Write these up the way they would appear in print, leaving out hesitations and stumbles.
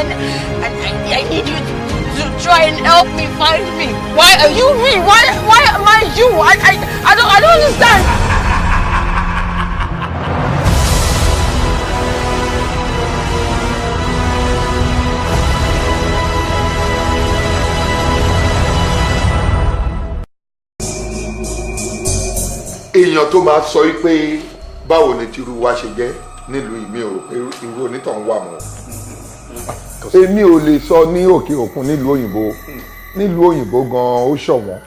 and I need you to try and help me find me. Why are you me? Why am I you? I don't understand. Èèyàn tó máa sọ pé báwo ni tìrú wa ṣe jẹ́ nílùú ìmí ò pé irú onítàn wà mọ́. Èmi ò lè sọ ní òkè òkun nílùú òyìnbó gan-an ó ṣọ̀wọ́n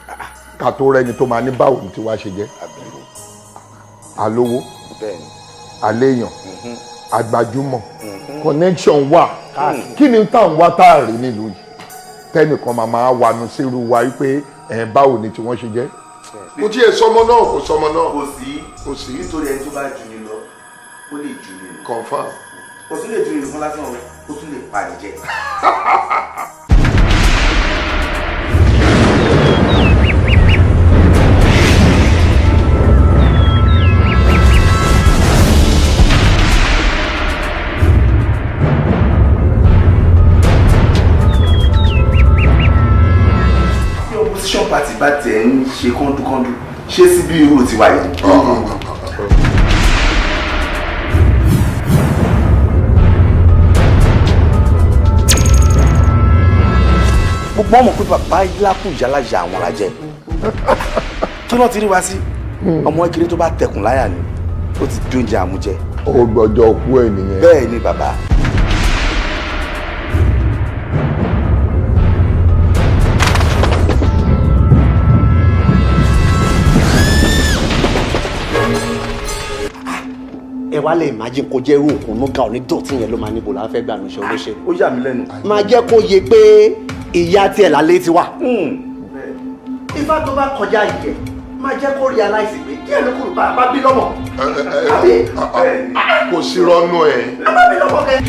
ká tó rẹ́ni tó máa ní báwo ni tiwa ṣe jẹ́. Alówó, aléèyàn, agbájúmọ̀, connection wà. Kí ni táwọn wá tá a rí nílùú yìí? Tẹ́nìkan máa wanu sírú wa wípé báwo ni tiwọn ṣe jẹ́. Kò tí ẹ sọmọ náà kò sọmọ náà. Kò sí. Nítorí ẹni tó bá jù ní lọ ó lè jù ní lọ. Confirm. Kò tún lè jù ní fún lásán ó tún lè pa ní jẹ. Opposition party bá tẹ̀ ń ṣe kọ́ńdúkọ́ńdú ṣé sí bí irú tiwa yìí. Gbogbo ọmọ pé bàbá ìlàkùn ìyálàyà àwọn alájẹ kí wọ́n ti rí wa sí ọmọ ìkiri tó bá tẹkùn láyà ni ó ti di oúnjẹ àmújẹ. Ó gbọ́dọ̀ kú ẹ̀ nìyẹn. Bẹ́ẹ̀ ni bàbá. ẹ wá lè imagine kó jẹ́ irú òkun núgà onídọ̀tí yẹn ló máa níbo láwọn fẹ́ gbà ní iṣẹ́ olóṣèlú. Ó yà mí lẹ́nu. máa jẹ́ kó yé pé ìyá tiẹ̀ lálé ti wà. ifá tó bá kọjá ìjẹ́ máa jẹ́ kó realize pé kí ẹnu kúrò bá bí lọ́mọ. Kò sí rọ́nú ẹ̀. bá bí lọ́mọ kẹ́.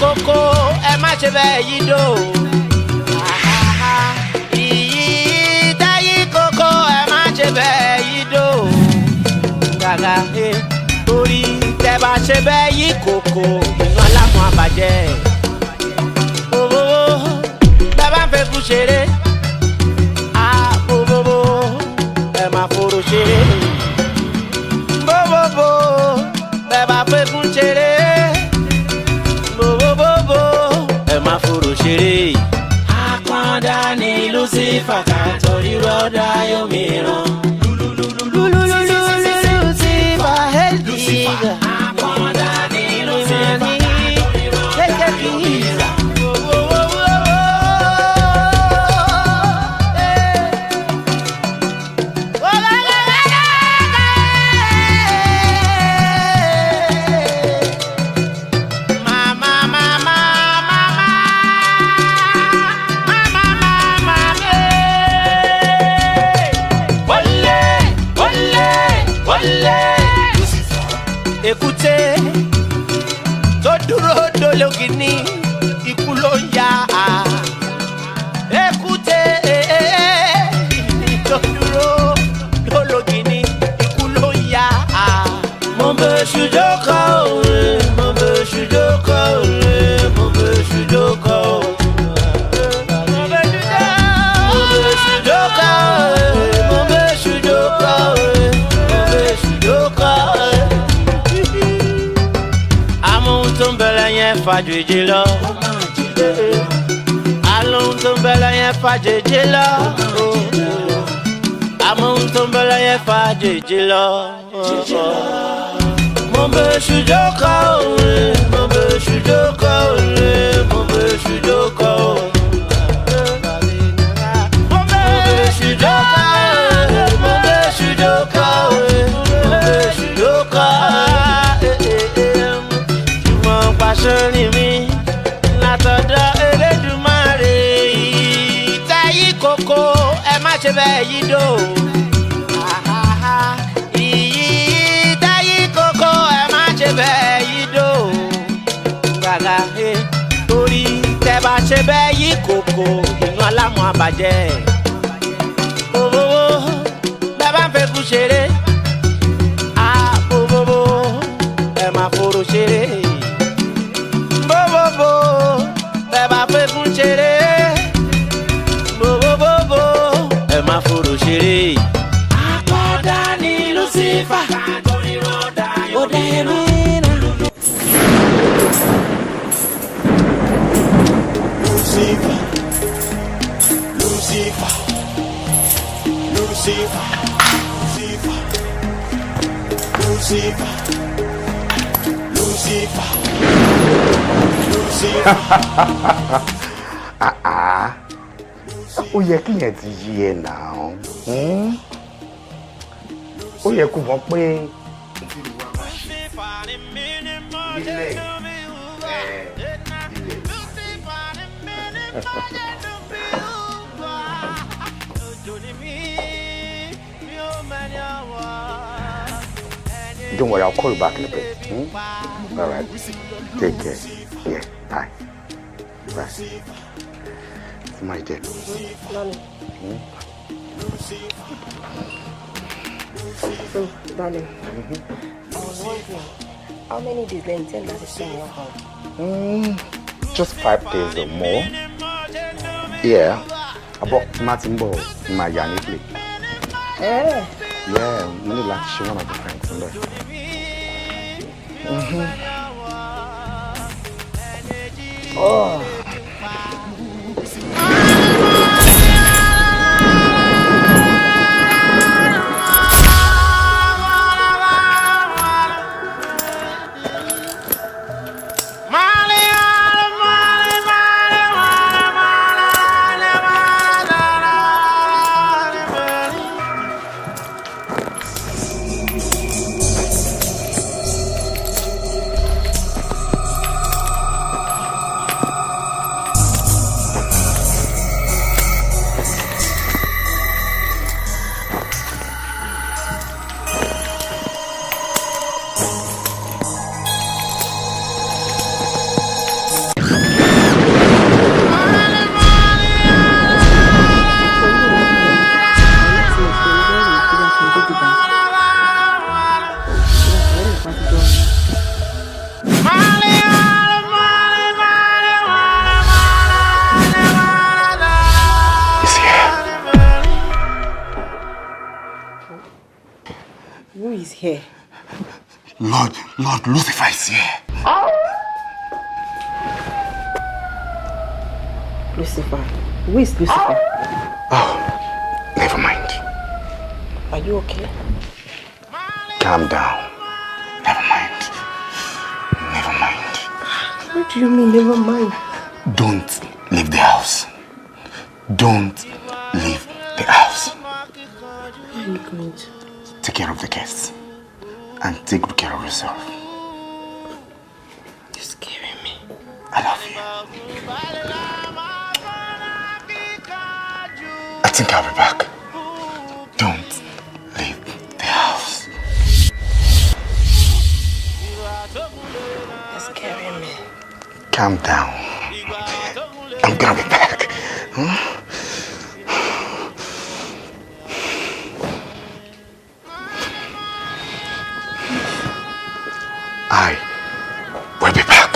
Koko ẹ má ṣe bẹ́ẹ̀ yí dò. Ìyí táyí koko ẹ má ṣe bẹ́ẹ̀ yí dò. Gàgà torí tẹ bá ṣe bẹ́ẹ̀ yí koko iná lámú àbàjẹ́. Bòbò bẹ́ẹ̀ bá ń fẹ́ kú ṣeré. Bòbò ẹ má forò ṣeré. Bòbò bẹ́ẹ̀ bá fẹ́ kú ṣeré. Ṣeré àpọ́ndá ní Lucifer ká torí rọ́dá yóò mìíràn. Lucifer hẹ́lìgà àpọ́ndá ní Lucifer ká torí rọ́dá yóò mìíràn. Èkúté tó dúró dológìní ikú ló ń yá. Èkúté tó dúró dológìní ikú ló ń yá. Mo bẹ ṣùjọ́kọ̀ òwe, mo bẹ ṣùjọ́kọ̀ òwe, mo bẹ ṣùjọ́kọ̀ òwe. Fàjèjì lọ, àlóhun tó ń bẹ lẹ́yìn fàjèjì lọ, àmóhun tó ń bẹ lẹ́yìn fàjèjì lọ. Mo bẹ ṣùjọ́kọ̀ òwe, mo bẹ ṣùjọ́kọ̀ òwe, mo bẹ ṣùjọ́kọ̀ òwe. Mo bẹ ṣùjọ́kọ̀ òwe, mo bẹ ṣùjọ́kọ̀ òwe, mo bẹ ṣùjọ́kọ̀ òwe. Sórí mi látọ̀dọ̀ Elédùmarè. Ìtayí koko ẹ má ṣe bẹ́ẹ̀ yí dò. Ìtayí koko ẹ má ṣe bẹ́ẹ̀ yí dò. Gàgà torí tẹ bá ṣe bẹ́ẹ̀ yí alámọ̀ àbàjẹ́. Bòbòbò bẹ́ẹ̀ bá ń fẹ́ kú ṣeré. Bòbòbò ẹ máa fòrò ṣeré. Bòbòbò bẹ́ẹ̀ bá fẹ́ kú ṣeré. Bòbòbò ẹ máa fòrò ṣeré. Àkọ́dá ni Lucifer. Ó dé mi náà. Lucifer, Lucifer, Lucifer, Lucifer, Lucifer, Lucifer. Ó yẹ kí yẹn ti yí ẹ náà. Ó yẹ kó mọ̀ pé don't worry, I'll call you back in a bit. All right. Take care. Yeah. Bye. Bye. It's my dear. Mommy. So, darling, I was wondering, how many days they intend to stay in your house? Just 5 days or more. Yeah. About Martin in my young Italy. Eh? Yeah, I'm really like she one of the friends in there. Oh. Lord Lucifer is here. Lucifer? Who is Lucifer? Oh, never mind. Are you okay? Calm down. Never mind. Never mind. What do you mean, never mind? Don't leave the house. Don't leave the house. Where are you going to? Take care of the guests. And take good care of yourself. You're scaring me. I love you. I think I'll be back. Don't leave the house. You're scaring me. Calm down. I'm gonna be back. I will be back.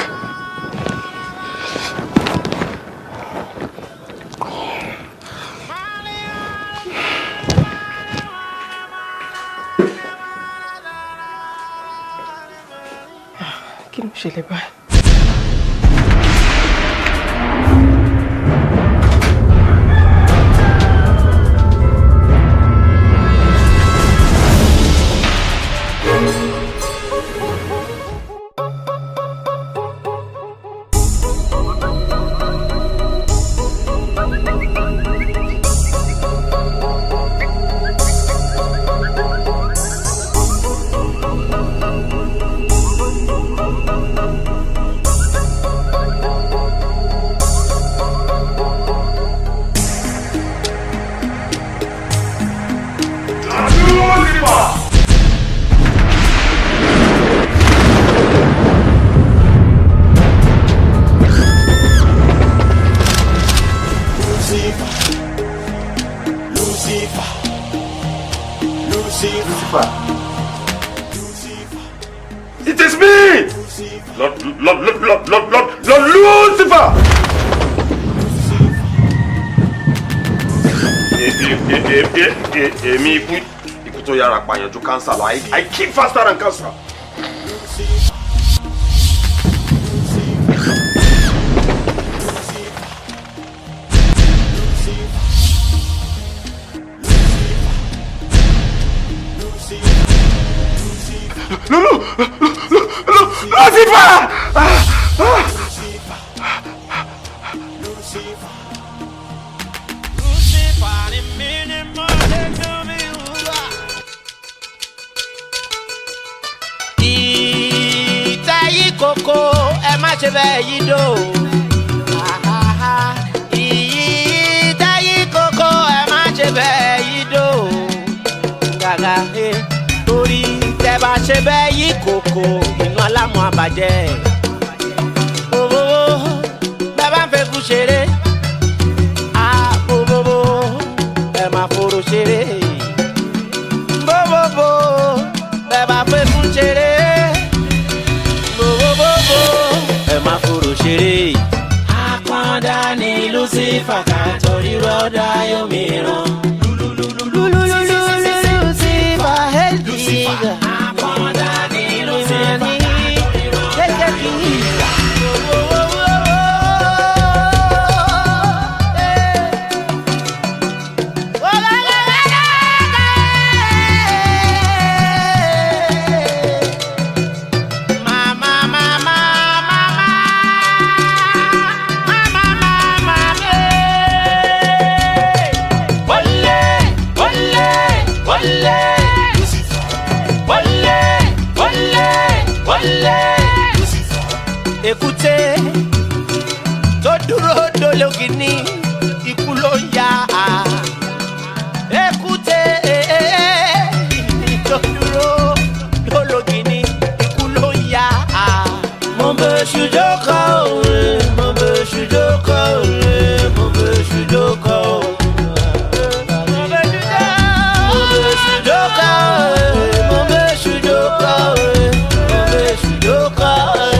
Kí ló ṣẹlẹ̀ báyìí? Lucifer. It is me! Lord Lucifer! Èmi ikú tó yára pààyàn ju cancer lọ. I kill faster than cancer. Lucifer! Koko ẹ má ṣe bẹ́ẹ̀ yí dò. Ìyí koko ẹ má ṣe bẹ́ẹ̀ yí dò. Gàgà torí tẹ bá ṣe bẹ́ẹ̀ yí koko inú alámọ̀ àbàjẹ́. Bòbò bẹ́ẹ̀ bá ń fẹ́ kú ṣeré. Bòbò ẹ má fòrò ṣeré. Bòbò bẹ́ẹ̀ bá fẹ́ kú ṣeré. Ẹ má fòrò ṣeré. Àpọ́ndá ni Lucifer ká torí rọ́dà yóò mìíràn. Lucifer hẹ́lìgà. Àpọ́ndá ni Lucifer ká torí rọ́dà yóò mìíràn. Èkúté tó dúró dológìní ikú ló ń yá. Èkúté tó dúró dológìní ikú ló ń yá. Mo bẹ̀ ṣùjọ́kọ̀ òwe, mo bẹ̀ ṣùjọ́kọ̀ òwe, mo bẹ̀ ṣùjọ́kọ̀ òwe. Mo bẹ̀ ṣùjọ́kọ̀ òwe, mo bẹ̀ ṣùjọ́kọ̀ òwe, mo bẹ̀ ṣùjọ́kọ̀ òwe.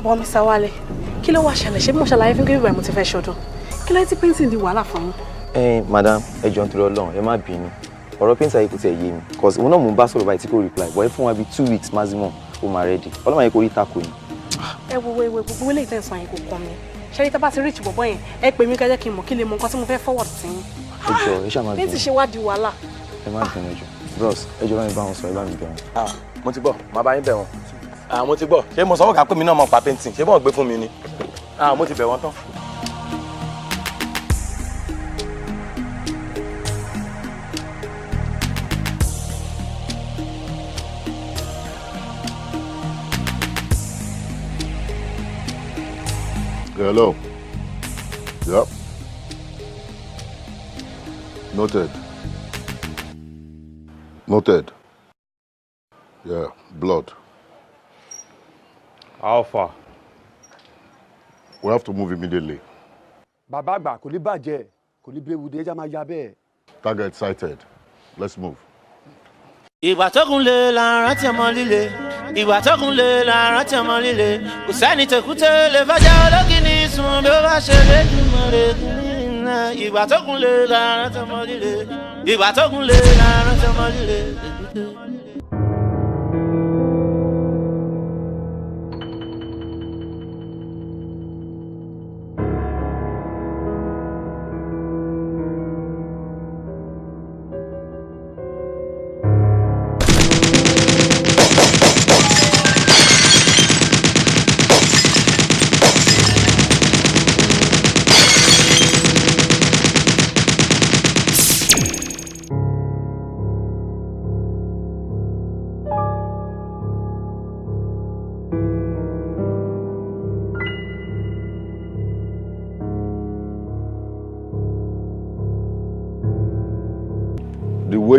Bọ́ Mr. Wálé, kí ló wá ṣẹlẹ̀? Ṣé bí mo ṣàlàyé fún kébìbà mo ti fẹ́ ṣọdún? Kí ló ti painting di wàhálà fún yín? Madam, ẹ jọ̀ọ́ nítorí Ọlọ́run, ẹ má bínú. Ọ̀rọ̀ painter yìí kò tiẹ̀ yé mi. Cause òun náà mò ń bá sọ̀rọ̀ báyìí tí kò reply. But ẹ fún wa bí 2 weeks maximum, ó máa ready. Ọlọ́run yẹn kò rí tako ni. Ẹ wo gbogbo ilé ìtẹ̀sán yẹn kò kàn mí. Ṣé tá bá ti reach bọ̀bọ̀ yẹn, ẹ pè mí kẹ́jẹ́ kí n mọ̀ kí lè mọ nǹkan tí mo fẹ́ forward sí yín. Ẹ jọ̀ọ́, ẹ ṣáà má bínú. Painting ṣe wá di wàhálà. Ẹ má bínú ẹ jọ̀ọ́. Bros, ẹ jọ̀ọ́ bá mi bá wọn sọ, ẹ bá mi bẹ̀ wọn. Mo ti gbọ́, màá bá yín bẹ̀ wọ́n. Mo ti gbọ́, ṣé mo sanwó kà pé mi náà mọ̀ pa painting, ṣé bọ́n gbé fún mi ni? Mo ti bẹ̀ wọ́n tán. Hello. Yep. Noted. Noted. Yeah, blood. How far? We have to move immediately. Bàbá àgbà kò ní bàjẹ́, kò ní béwu dé ẹja máa ya bẹ́ẹ̀. Target sighted. Let's move. Ìgbà tógun lé la rántí ọmọ líle. Ìgbà tógun lé la rántí ọmọ líle. Kò sẹ́ni tẹ̀kútẹ́ lè fẹ́jà ológìní sùn bí ó bá ṣe lédùmọ̀ rẹ̀ kùnrin náà. Ìgbà tógun lé la rántí ọmọ líle. Ìgbà tógun lé la rántí ọmọ líle.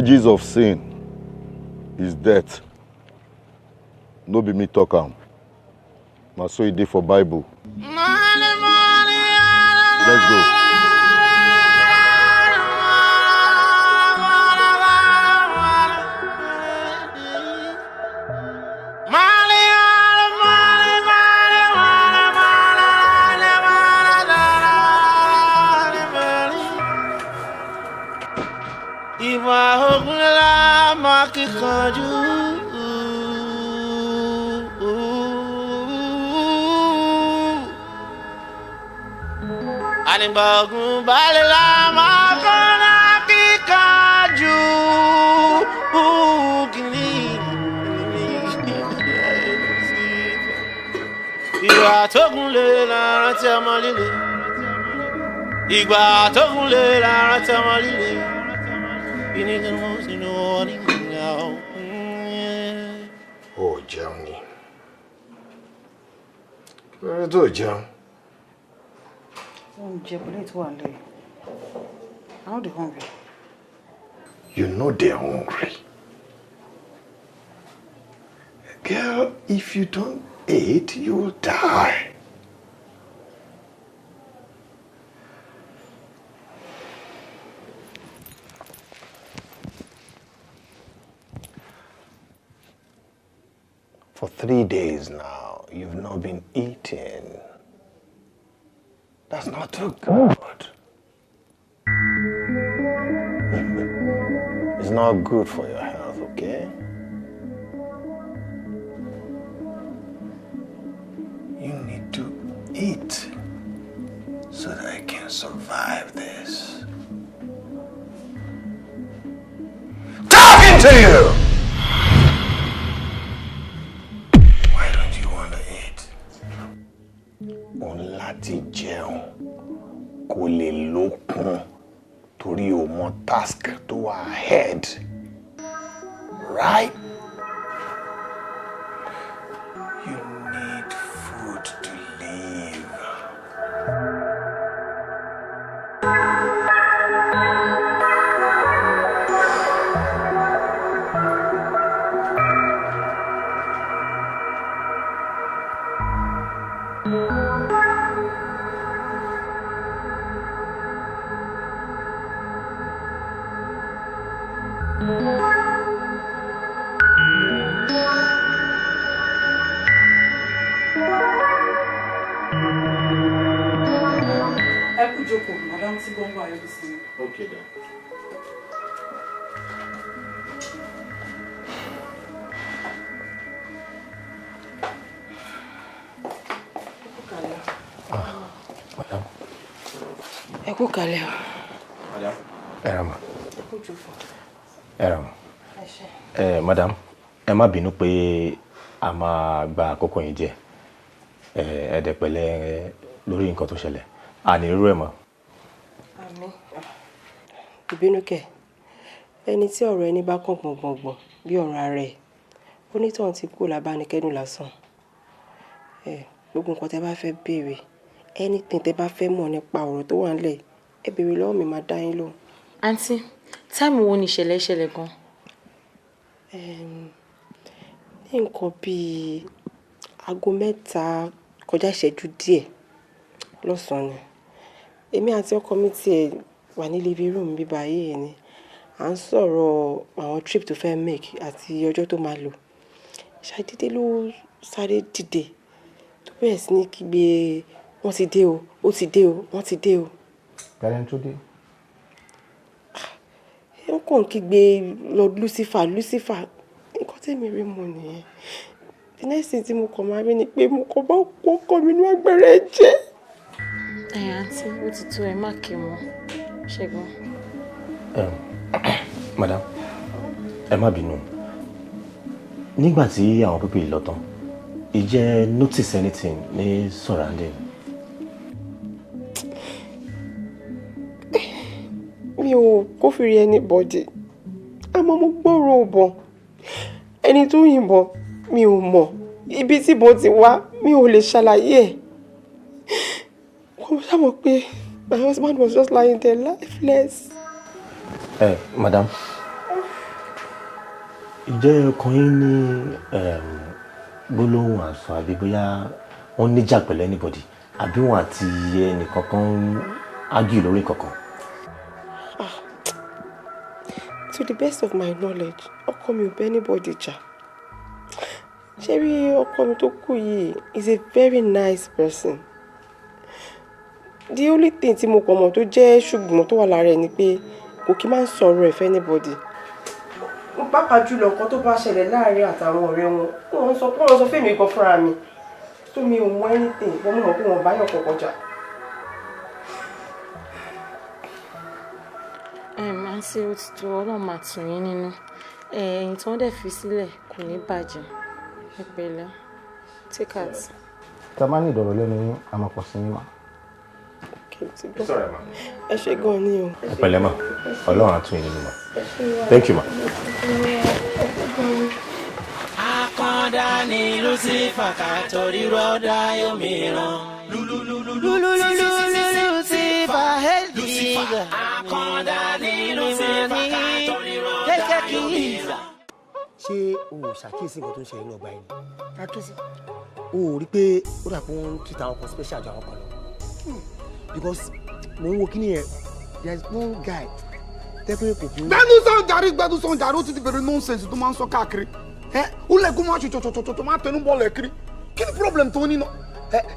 wages of sin is death. No be me talk am. Na so e dey for Bible. Let's go. Animbagun balela makana kikaju kini ìgbà tógun lè la rántí ọmọ líle ìgbà tógun lè la rántí ọmọ líle ìní kan mọ sínú ọní ìgbà ó jẹun ni lórí tó jẹun. How they hungry? You know they're hungry. Girl, if you don't eat, you will die. For 3 days now, you've not been eating. That's not too good. It's not good for your health, okay? You need to eat so that I can survive this. Talking to you! Why don't you want to eat? Láti jẹun kó lè lókun torí o mọ task tó wà ahead, right? You need food to live. Okay then. Madam. Ẹ kú kalẹ̀. Madam. Erama. Ẹ kú jókòó. Erama. Ẹ ṣé. Madam, ẹ má bínú pé a máa gba àkókò yín jẹ. Ẹ dẹ̀ pẹ̀lẹ́ lórí nǹkan tó ṣẹlẹ̀. A ní irú ẹ̀ mọ́. Àmín. Ìbínú kẹ̀. Ẹni tí ọ̀rọ̀ ẹni bá kàn gbọ̀ngbọ̀ngbọ̀n bí ọ̀rọ̀ ara ẹ̀. Onítọ̀hún ti kú lábánikẹ́dùn lásán. Gbogbo nǹkan tẹ́ bá fẹ́ béèrè, anything tẹ́ bá fẹ́ mọ̀ nípa ọ̀rọ̀ tó wà nílẹ̀, ẹ béèrè lọ́wọ́ mi, máa dá yín lóhùn. Àǹtí, táìmù wo ni ìṣẹ̀lẹ̀ gan? Ní nǹkan bíi aago 3 kọjá ìṣẹ́jú díẹ̀ lọ́sàn-án ni. Èmi àti ọkọ mi tiẹ̀ wà ní living room bí báyìí ni. À ń sọ̀rọ̀ àwọn trip tó fẹ́ make àti ọjọ́ tó máa lò. Ṣàdédé ló sáré dìde tó bẹ̀rẹ̀ sí ní kígbe, wọ́n ti dé o, ó ti dé o, wọ́n ti dé o. Karen tó dé. Ó kàn kígbe lọ Lucifer, Lucifer. Nǹkan tẹ́mi rí mọ̀ nìyẹn. The next thing tí mo kàn máa rí ni pé mo kàn bá ọkọ mi ní agbára ẹ̀jẹ̀. Àǹtí, ó ti tó ẹ má kí wọn. Ṣẹ́gun. Madam, ẹ má bínú. Nígbà tí àwọn pípé lọ tán, ìjẹ́ notice anything ní surrounding? Mi ò kófìrí anybody. Àmọ́ mo gbọ́rọ̀ ọ̀bọ̀n. Ẹni tó yìnbọn mi ò mọ̀. Ibi tí ìbọn ti wá mi ò lè ṣàlàyé ẹ̀. Wọ́n ṣá mọ̀ pé my husband was just lying there lifeless. Madam, Ìjẹ́ ọkùnrin ní gbólóhùn àṣọ àbí bóyá wọ́n níjà pẹ̀lú anybody àbí wọn àti ẹnìkankan argue lórí kankan. To the best of my knowledge, ọkọ mi ò bá anybody jà. Ṣé rí ọkọ mi tó kú yìí is a very nice person. The only thing tí mo kàn mọ̀ tó jẹ́ ṣùgbọ́n tó wà lára ẹ̀ ni pé kò kí máa ń sọ̀rọ̀ ẹ̀ fẹ́ anybody. Pàápàá jùlọ nǹkan tó bá ṣẹlẹ̀ láàárín àtàwọn ọ̀rẹ́ wọn, wọ́n sọ fẹ́mi gan fúnra mi. So mi ò mọ anything, wọ́n mọ̀ pé wọ́n bá yàn kankan jà. Máa ń ṣe òtítọ́ Ọlọ́run máa tù yín nínú. Ẹ̀yìn tí wọ́n dẹ̀ fi sílẹ̀ kò ní bàjẹ́. Ẹ pẹ̀lẹ́. Take out. Tá a bá ní ìdọ̀rọ̀ lẹ́nu yín, a máa pọ̀ sí yín mà. Ẹ ṣé gan ni o. Ẹ pẹ̀lẹ́ mà, Ọlọ́run á tù yín nínú mà. Thank you ma. Akọ́dá ni Lucifer ká torí rọ́dá yóò mìíràn. Lucifer hẹ́lìgà. Akọ́dá ni Lucifer ká torí rọ́dá yóò mìíràn. Ṣé o ṣàkíyèsí nǹkan tó ń ṣẹlẹ̀ ní ọgbà yìí? Ṣàkíyèsí. O rí pé ó dà pé wọ́n ń treat àwọn kan special ju àwọn kan lọ. Because mo ń wo kíní yẹn, there is one guy tẹ́pẹ́ kò kí. gbẹ́dú sàn jàre ó ti bẹ̀rẹ̀ nonsense tó máa ń sọ káàkiri. Ó lẹ́gùn máa ṣe tó máa tẹnu bọ́ọ̀lù ẹ̀ kiri. Kí ni problem tó ní náà?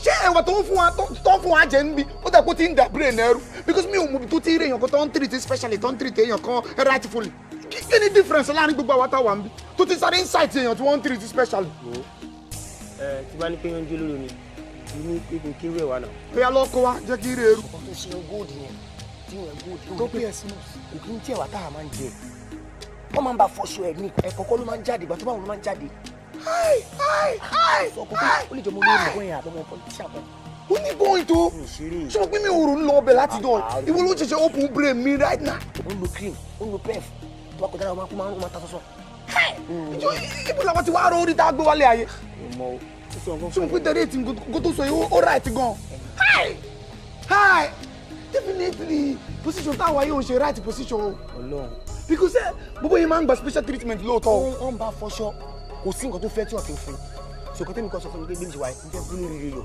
Ṣé ẹ̀wà tó ń fún wa jẹ́ níbi ó dà pé ó ti ń dà brain ẹrú? Because mi ò mọ̀ tó ti rí èèyàn kan tó ń treat specially tó ń treat èèyàn kan rightfully. Kí ni difference láàrin gbogbo àwọn táwa ń bí? Tó ti sáré insight èèyàn tí wọ́n ń treat specially. Tí bá ní pé yọjú lórí mi, ní pé kò kí rẹ̀ wá náà. Bóyá lọ́kọ́ wa jẹ́ kí rí eru. Ọkọ̀ tó ṣe gold yẹn, tí wọ́n gold tó pé ẹ̀sìn kò kí ń tí ẹ̀wà táwa máa ń jẹ. Wọ́n máa ń bá fọṣọ ẹ̀ ní ẹ̀kọ́kọ́ ló máa ń jáde, ìgbà tó bá wọn ló máa ń jáde. Sọ kókó ó lè jọ mo lórí ìbọn yẹn àbọ̀mọ̀ politician kan. Ó ní bóyá tó ṣé mo pín mi òòrùn lọ ọbẹ̀ láti dán ìwọ ló ṣẹ̀ṣẹ̀ open brain mi right now. Ó ń lo cream, ó ń lo pef, tó bá kọjá lọ máa ń ta sọ́sọ́. Ibo làwọn ti wá rọ orí tá a gbé wálé ayé. Ṣé mo pín tẹ̀lé ètí kó tó sọ yìí ó right gan. Definitely position táwa yóò ṣe right position o. Because gbogbo yìí máa ń gba special treatment lóòótọ́. Ó ń bá fọṣọ kò sí nǹkan tó fẹ́ tí wọ́n fi ń fún ṣòkò tẹ́mi kan sọ fún mi pé bí mi ṣe wà ní fẹ́ bólú rere yọ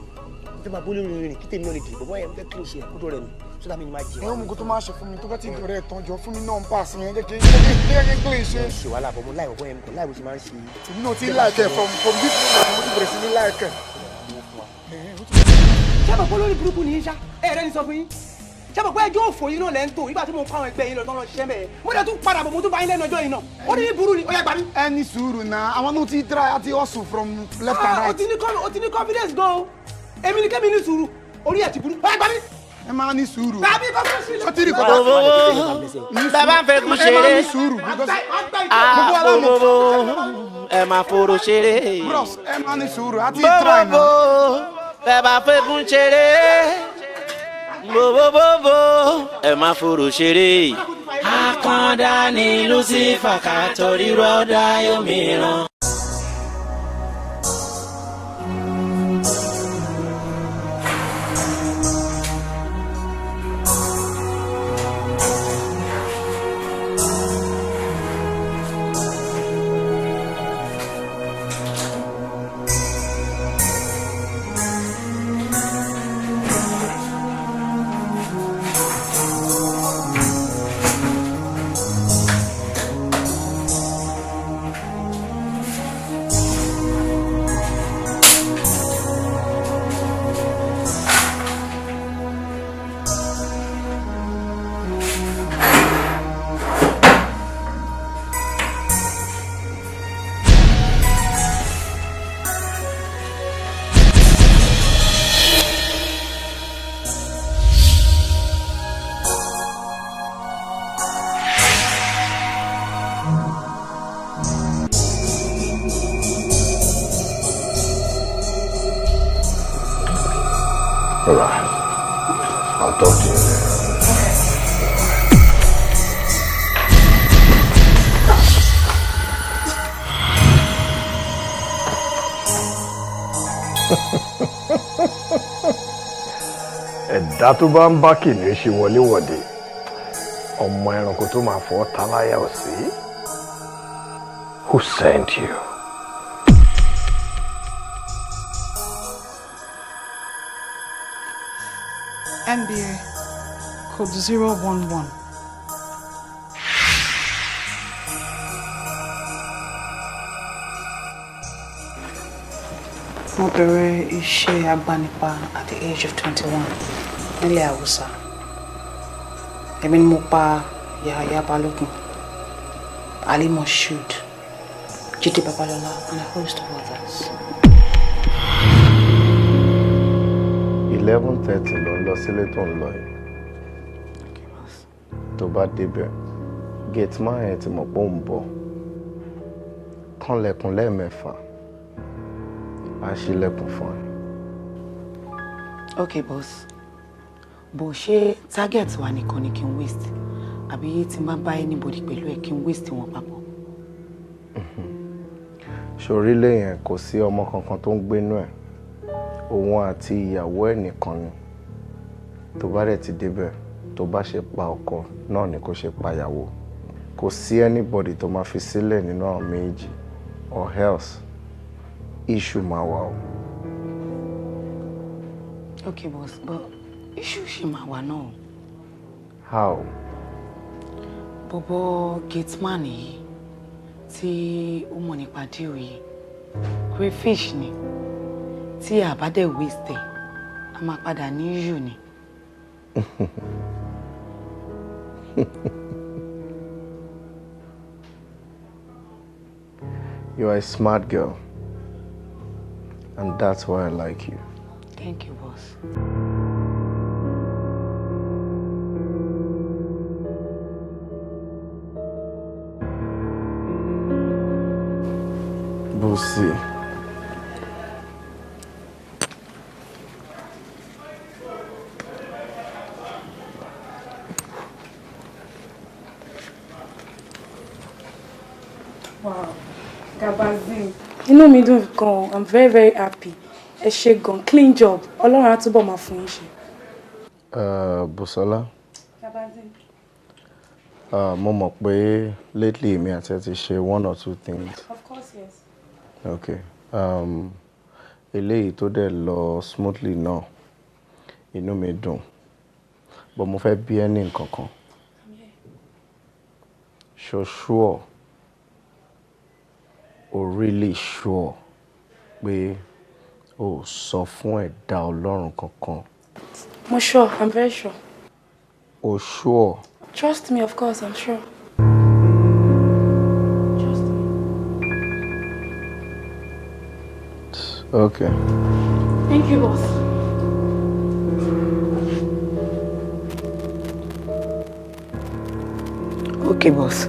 ní fẹ́ máa bólú rere rìn kí tèmi náà lè dì bọ́bọ́ yẹn fẹ́ kí n ṣe ẹ̀kú tó rẹ̀ mi sódà mi ni máa jẹ. ẹ̀hún mi kò tó máa ṣe fún mi tó bá ti dọ̀rẹ́ ẹ̀ tán jọ fún mi náà ń pàṣẹ yẹn jẹ́ kí n lè ṣe. ṣe wàhálà bọ̀ mo láì bọ́bọ́ yẹn mi kò láì bó ṣe máa ń ṣe. èmi náà ti láìkẹ́ from this moment mo ti bẹ̀rẹ̀ sí ní láìkẹ́. ṣé àbọ̀pọ̀ lórí burúkú ni yín ṣá ẹ̀rẹ́ ni sọ fún yín ṣé àbọ̀pọ̀ ẹjọ́ òfò yín náà lẹ́ ń tò nígbà tí mo kọ́ àwọn ẹgbẹ́ yín lọ tán lọ ṣiṣẹ́ mẹ́ẹ̀ mo dẹ̀ tún padà bọ̀ mo tún bá yín lẹ́nu ọjọ́ yìí náà ó ní burú ni ó yá gbà mí. ẹni sùúrù náà àwọn náà ti try àti hustle from left and right. o ti ní confidence gan o èmi ni kémi ní sùúrù orí ẹ̀ ti burú ó yá gbà mí. ẹ máa ní sùúrù. tàbí confidence. sọtiri kọ́ bàbá ń fẹ́ kú ṣeré àbòbò ẹ máa fòrò ṣeré. bros ẹ máa ní sùúrù àti try náà. bàbá fẹ́ kú ṣeré bòbòbòbò ẹ máa fòrò ṣeré. Àkàndá ni Lucifer ká torí rọ́dá yóò mìíràn. Alright, I'll talk to you later. Ẹ̀dá tó bá ń bá kìnìún ṣe wọléwọ̀de, ọmọ ẹranko tó máa fọ́ ta láyà ò sí. Who sent you? NBA code 011. Mo bẹ̀rẹ̀ iṣẹ́ agbanipa at the age of 21 nílẹ̀ Haúsá. Èmi ni mo pa Yahaya Balogun, Ali Moshood, Jide Babalola, and a host of others. 11:30 ló ń lọ sílé tó ń lọ yìí. Tó bá débẹ̀, gate man yẹn ti mọ̀ pé ó ń bọ̀. Kànlẹ̀kùn lẹ́ẹ̀mẹ́fà. A ṣílẹ̀kùn fún ẹ. Okay, boss. Bó ṣe target wa nìkan ni kí n waste àbí tí n bá bá anybody pẹ̀lú ẹ̀ kí n waste wọn papọ̀. Ṣorílẹ̀ yẹn kò sí ọmọ kankan tó ń gbénú ẹ̀. Òun àti ìyàwó ẹ̀ nìkan ni. Tó bá dẹ̀ ti débẹ̀, tó bá ṣe pa ọkọ náà ni kó ṣe pa ìyàwó. Kò sí anybody tó máa fi sílẹ̀ nínú àwọn méjì or else issue máa wà o. Okay, boss, but issue ṣì máa wà náà. How? Bọ̀bọ̀ gateman yìí tí ó mọ̀ nípa deal yìí, crayfish ni. Tí a bá dẹ̀ waste ẹ̀, a máa padà ní issue ni. You are a smart girl. And that's why I like you. Thank you, boss. Busi. Wow, Gabazin. Inú mi dùn gan. I'm very, very happy. Ẹ ṣé gan. Clean job. Ọlọ́run á túbọ̀ máa fún yín ṣe. Busola. Gabazin. Mo mọ̀ pé lately èmi àti ẹ ti ṣe one or two things. Of course, yes. Okay. Eléyìí tó dẹ̀ lọ smoothly náà. Inú mi dùn. But mo fẹ́ bí ẹ ní nǹkan kan. So sure. Really sure pé o sọ fún ẹ̀dá Ọlọ́run kankan. Mo sure, I'm very sure. O sure. Trust me, of course, I'm sure. Trust me. Okay. Thank you, boss. Okay, boss.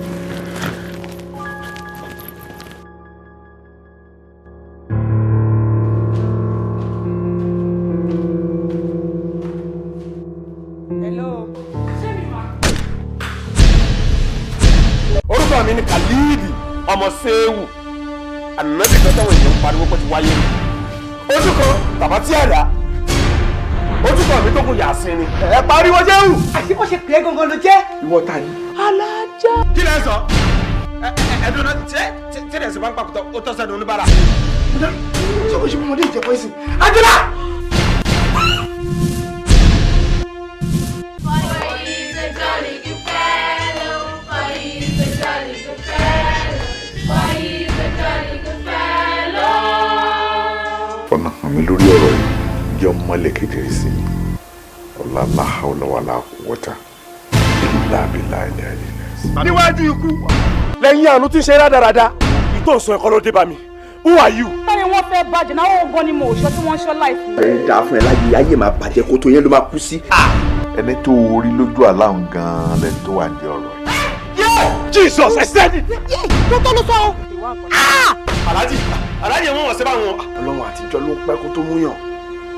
Mi ni Khalidi ọmọ Sehu ànábì kan táwọn èèyàn ń pariwo pé ti wáyé ni ojú kan bàbá tí àdá ojú kan mi tó kún Yàsín ni ẹ pariwo Sehu. àti bó ṣe pè é gangan ló jẹ́. ìwọ ta ni. alájà. kí lẹ sọ ẹdùn náà tí ẹ sì bá ń pàkútọ ó tọ́ sẹ́nu oníbàárà. ṣé kò ṣe fún ọmọdé ìjẹ́pọ̀ ìsìn. àjọlá. Ọ̀nà hàn mí lórí ọ̀rọ̀ yìí jẹ́ mọ́lẹ̀ kedere sí i. Ọ̀la láhàúlà wàlá quwwata illa billahi al-aliyyil. Níwájú ikú lẹ́yìn àánú tí ń ṣe rádaràda ìtò sọ ẹ̀kọ́ ló dé bá mi. Who are you? Táyé wọ́n fẹ́ bàjẹ́ náà wọ́n gan ni mo ṣọ́ tí wọ́n ṣọ́ láìpẹ́. Ẹ dáa fún ẹ láyé ayé máa bàjẹ́ kó tó yẹn ló máa kú sí. Ẹni tó orí lójú aláhùn gan-an lẹni tó wà ní ọ̀rọ̀ yìí. Jesus, I said it. Tó tó ló sọ o. Alhaji ẹ̀wọ̀n wọ̀n sẹ́bà wọn. Ọlọ́run àtijọ́ ló ń pẹ́ kó tó múyàn.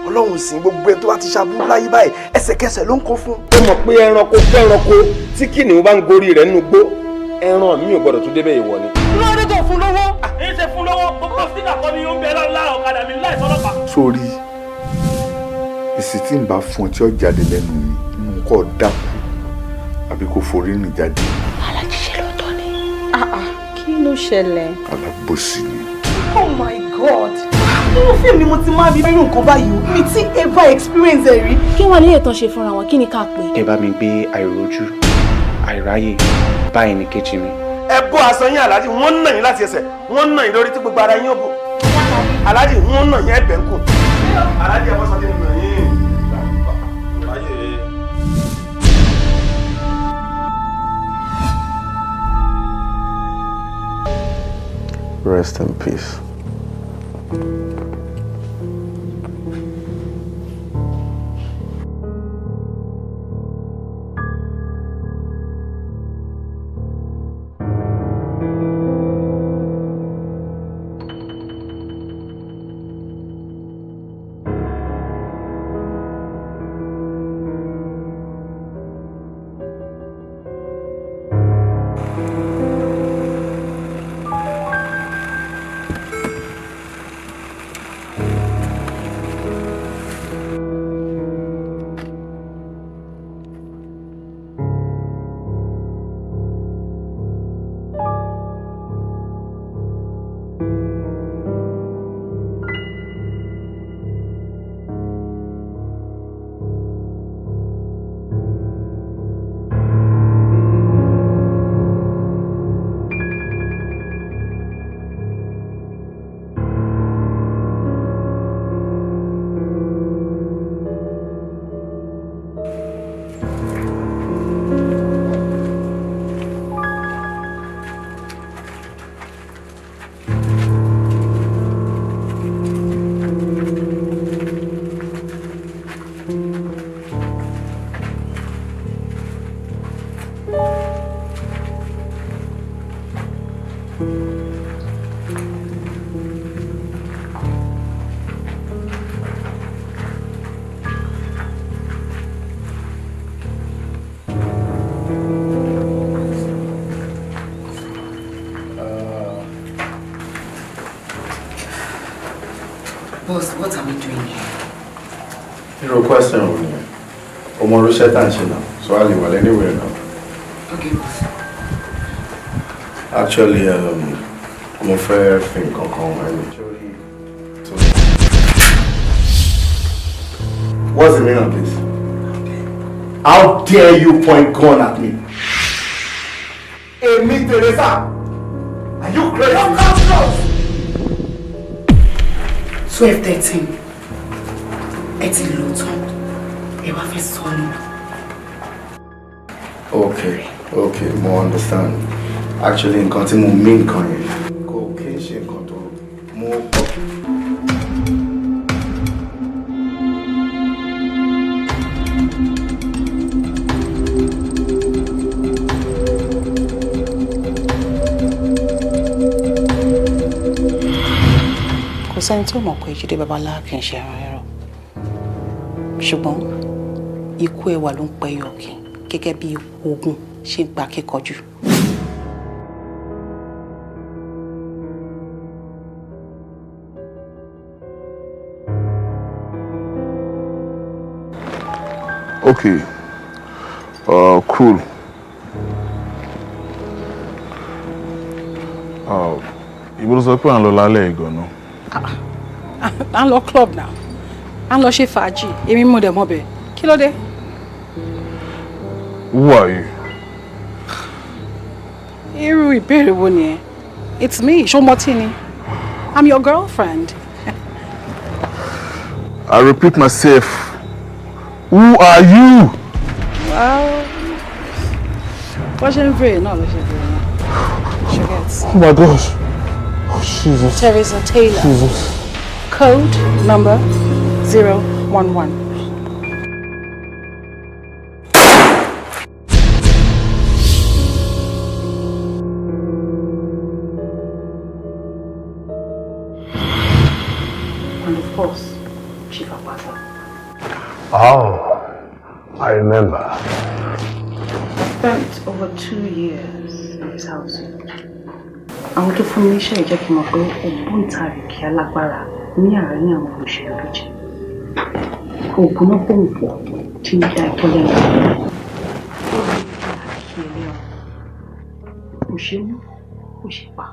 Ọlọ́run sìn gbogbo ẹ tó bá ti ṣàbúrú láyé báyìí ẹsẹ̀kẹsẹ̀ ló ń kó fún. Ó mọ̀ pé ẹranko fẹ́ranko tí kìnìún bá ń gorí rẹ̀ nínú gbó ẹran mi ò gbọ́dọ̀ tún débẹ̀ ìwọ ni. Lórí tó fún lówó. Èyí ṣe fún lọ́wọ́ gbogbo síkà kan ni ó ń bẹ lára ọ̀kadà mi láì sọ́lọ́pàá. Sórí èsì tí ń bá fún ọ tí ó jáde lẹ́nu mi mú kọ́ dákú àbí kó forí rìn jáde. Alájí ṣe lọ́tọ̀ ni. Kí ló ló ṣẹlẹ̀? Alábòsí ni. Oh my God! Nínú fíìmù ni mo ti máa rí nínú nǹkan báyìí o. Mi ti ever experience ẹ̀ rí. Kí wọ́n ní ètò ṣe fúnra wọn, kí ni ká pè? Ẹ bá mi gbé àìrójú, àìráyè, báyìí ní kejì mi. Ẹ bọ́ aṣọ yín Alhaji, wọ́n ń nà yín láti ẹsẹ̀, wọ́n ń nà yín lórí tí gbogbo ara yín ò bò. Alhaji, wọ́n ń nà yín ẹ̀bẹ̀ ń kù. Alhaji, ẹ bọ́ sọ kí ni nà yín. Rest in peace. Boss, what are we doing here? Your question, Omo Rochette and Shina. So I'll leave anywhere now. Okay, boss. Actually, mo fẹ́ fi nǹkan kan wọ̀nyí. What's the meaning of this? How dare you point gun at me? Èmi Teresa, are you crazy? Come, 12:13. Ẹ ti lò tán. Ẹ wá fẹ́ sọnù. Okay, mo understand. Actually, nǹkan tí mo mean kan yẹn. Kò kí n ṣe nǹkan tó mo kọ́. Kò sẹ́ni tí ó mọ̀ pé Jídé Babalá kì í ṣe ẹran ẹ̀rọ. Ṣùgbọ́n ikú ẹwà ló ń pẹ́ yọ̀kì gẹ́gẹ́ bí ogun ṣe ń gba kíkọjú. Okay. Cool. Ibo ló sọ pé à ń lọ lálẹ́ ìgànnà. À ń lọ club now. À ń lọ ṣe fàájì. Èmi mú dẹ̀ mọ́ bẹ̀. Kí ló dé? Who are you? Irú ìbéèrè wo nìyẹn? It's me, Shomotini. I'm your girlfriend. I repeat myself. Who are you? Well, what's your name? No, what's your name? Oh my gosh. Oh, Jesus. Teresa Taylor. Jesus. Code number 011. And of course, Chief Akwata. Oh, I remember. I spent over 2 years in his house. Àwọn tó fún mi iṣẹ́ ìjẹ́ kí n mọ̀ pé ògbóǹtarìgì alágbára ní àárín àwọn olóṣèlú ló jẹ́. Ògùn náà pòǹpọ̀ tí ń dá ẹ̀kọ́ lẹ́nu. Ó rí kí ilé ọ̀hún. Kò ṣe mú, kò ṣe pa.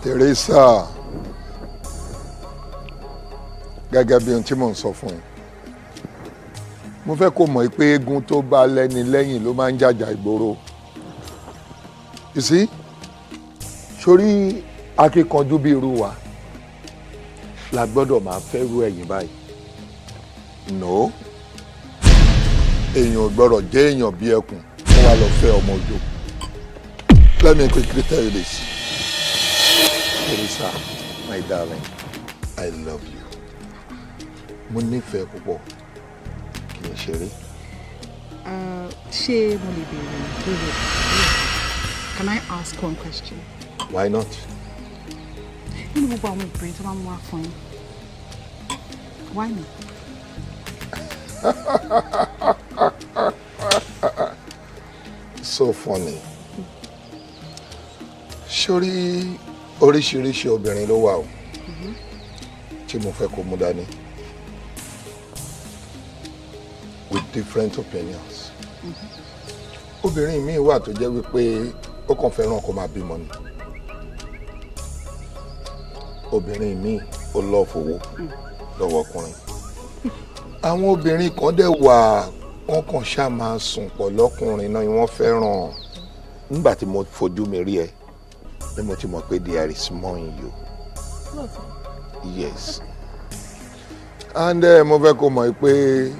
Teresa, gẹ́gẹ́ bí ohun tí mò ń sọ fún yín, mo fẹ́ kó mọ̀ pé eégún tó bá lẹ́ni lẹ́yìn ló máa ń jàjà ìgboro. You see, sórí akíkanjú bí irú wa la gbọ́dọ̀ máa fẹ́ rú ẹ̀yìn báyìí. No, èèyàn ò gbọ́dọ̀ jẹ́ èèyàn bí ẹkùn kó wá lọ fẹ́ ọmọ òjò. Let me quickly tell you this. Teresa, my darling, I love you. Mo nífẹ̀ẹ́ púpọ̀, kì í ṣeré. Ṣé mo lè béèrè? Can I ask one question? Why not? Nínú gbogbo àwọn obìnrin tó máa ń wá fún yín, why me? So funny. Sórí oríṣiríṣi obìnrin ló wà o tí mo fẹ́ kó mú dání with different opinions. Obìnrin mi wà tó jẹ́ wípé ó kàn fẹ́ràn kó máa bímọ ni. Obìnrin mi ó lọ fowó lọ́wọ́ ọkùnrin. Àwọn obìnrin kan dẹ̀ wà wọ́n kàn ṣáà máa sùn pọ̀ lọ́kùnrin náà wọ́n fẹ́ràn. Nígbà tí mo fojú mi rí ẹ ni mo ti mọ̀ pé there is more in you. Yes. And mo fẹ́ kó mọ̀ pé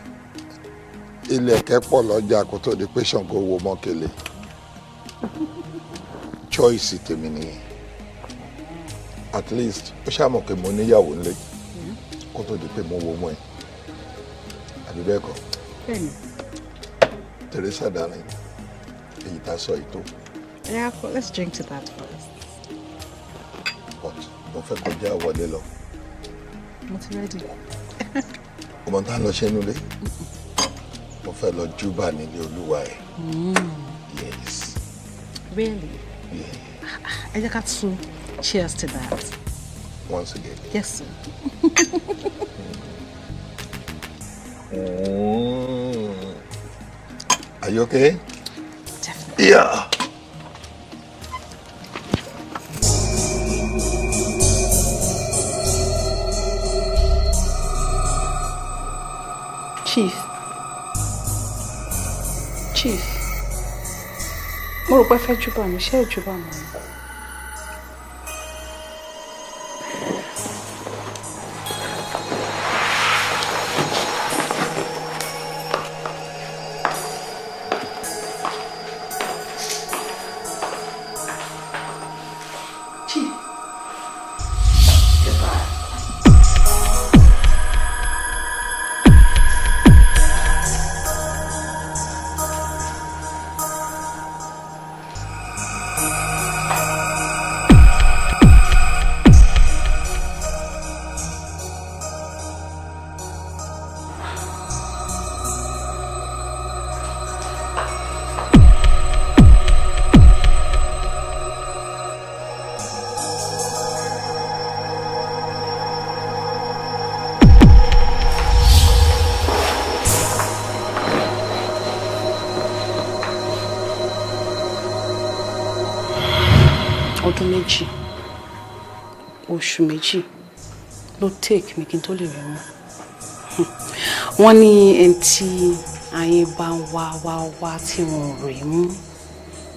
ilẹ̀kẹ̀ pọ̀ lọ́jà kó tó di pé Ṣàngó wo mọ́kèlè. Choice tèmi nìyẹn. At least ó ṣàmọ̀ pé mo níyàwó nílé kó tó di pé mo wo mọ́ ẹ. Àbí bẹ́ẹ̀ kọ́? Bẹ́ẹ̀ni. Teresa darling, èyí tá a sọ yìí tó. Yeah, but let's drink to that first. But mo fẹ́ kọjá wọlé lọ. Mo ti ready. Ọmọ tá a lọ ṣe nulẹ̀. Mo fẹ́ lọ júbà nílé Olúwa ẹ̀. Yes. Really? Yeah. Ẹ jẹ́ ká tún cheers to that. Once again. Yes, sir. Are you okay? Definitely. Yeah. Chief, mo rò pé fẹ́ júbà mi, ṣé ẹ júbà mi? Ọdún méjì, oṣù méjì ló take mi kí n tó lè rí wọn. Wọ́n ní ẹni tí ayé bá ń wá tí wọn ò rí mú,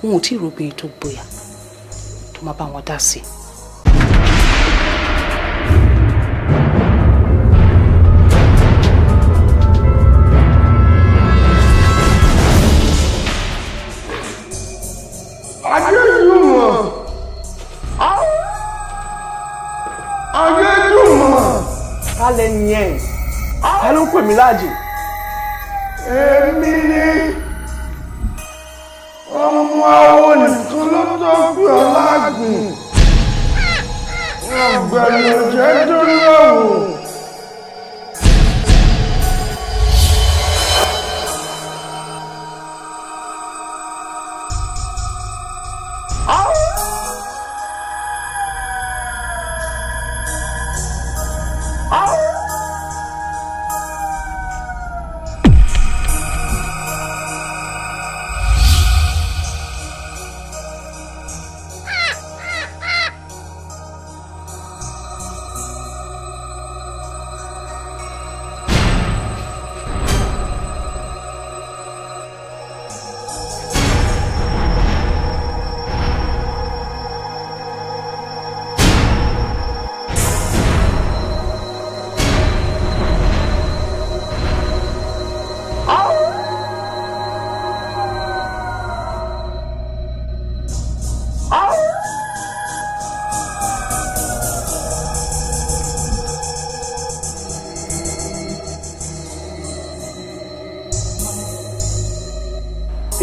wọn ò tí ì róbìnrin tó gbóyà tó máa bá wọn dá sí. Kálẹ̀ ni ẹ̀ ká ló ń pè mí láàjì. Èmi ni ọmọ àwọn nìkan ló tó gbé ọ lágbìn. Ọ̀gbẹ̀ni òjẹ́ dúró wò.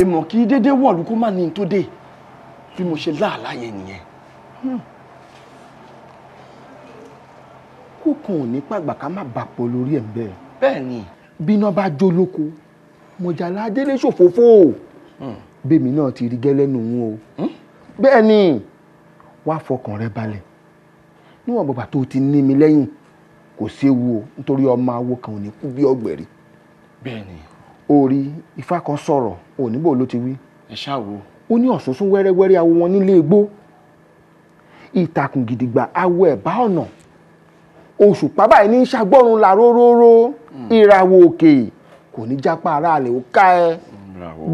èmọ̀ kí dédé wọ̀lú kó má ní tó dé bí mo ṣe láàlá yẹn nìyẹn. kókàn ò ní pàgbà ká má bàpọ̀ lórí ẹ̀ bẹ́ẹ̀. bẹ́ẹ̀ ni. bíná bá jó lóko mọ̀jàlá délé ṣòfófó bẹ́ẹ̀mi náà ti rí gẹ́lẹ́ nù ún o. bẹ́ẹ̀ ni wá fọkàn rẹ balẹ̀ níwọ̀n bàbá tó ti ní mi lẹ́yìn kò séwu o nítorí ọmọ awo kan ò ní kú bí ọ̀gbẹ̀rì. bẹ́ẹ̀ ni. orí ifá kan sọ̀rọ̀ òníbò ló ti wí. ẹ ṣáwo. ó ní ọ̀sùnsún wẹ́rẹ́wẹ́rẹ́ awo wọn nílé igbó ìtàkùn gidigba awo ẹ̀bá ọ̀nà òṣùpá báyìí ní ṣàgbọ́run la róróró ìràwọ̀ òkè kò ní jápá ara rẹ̀ ó ká ẹ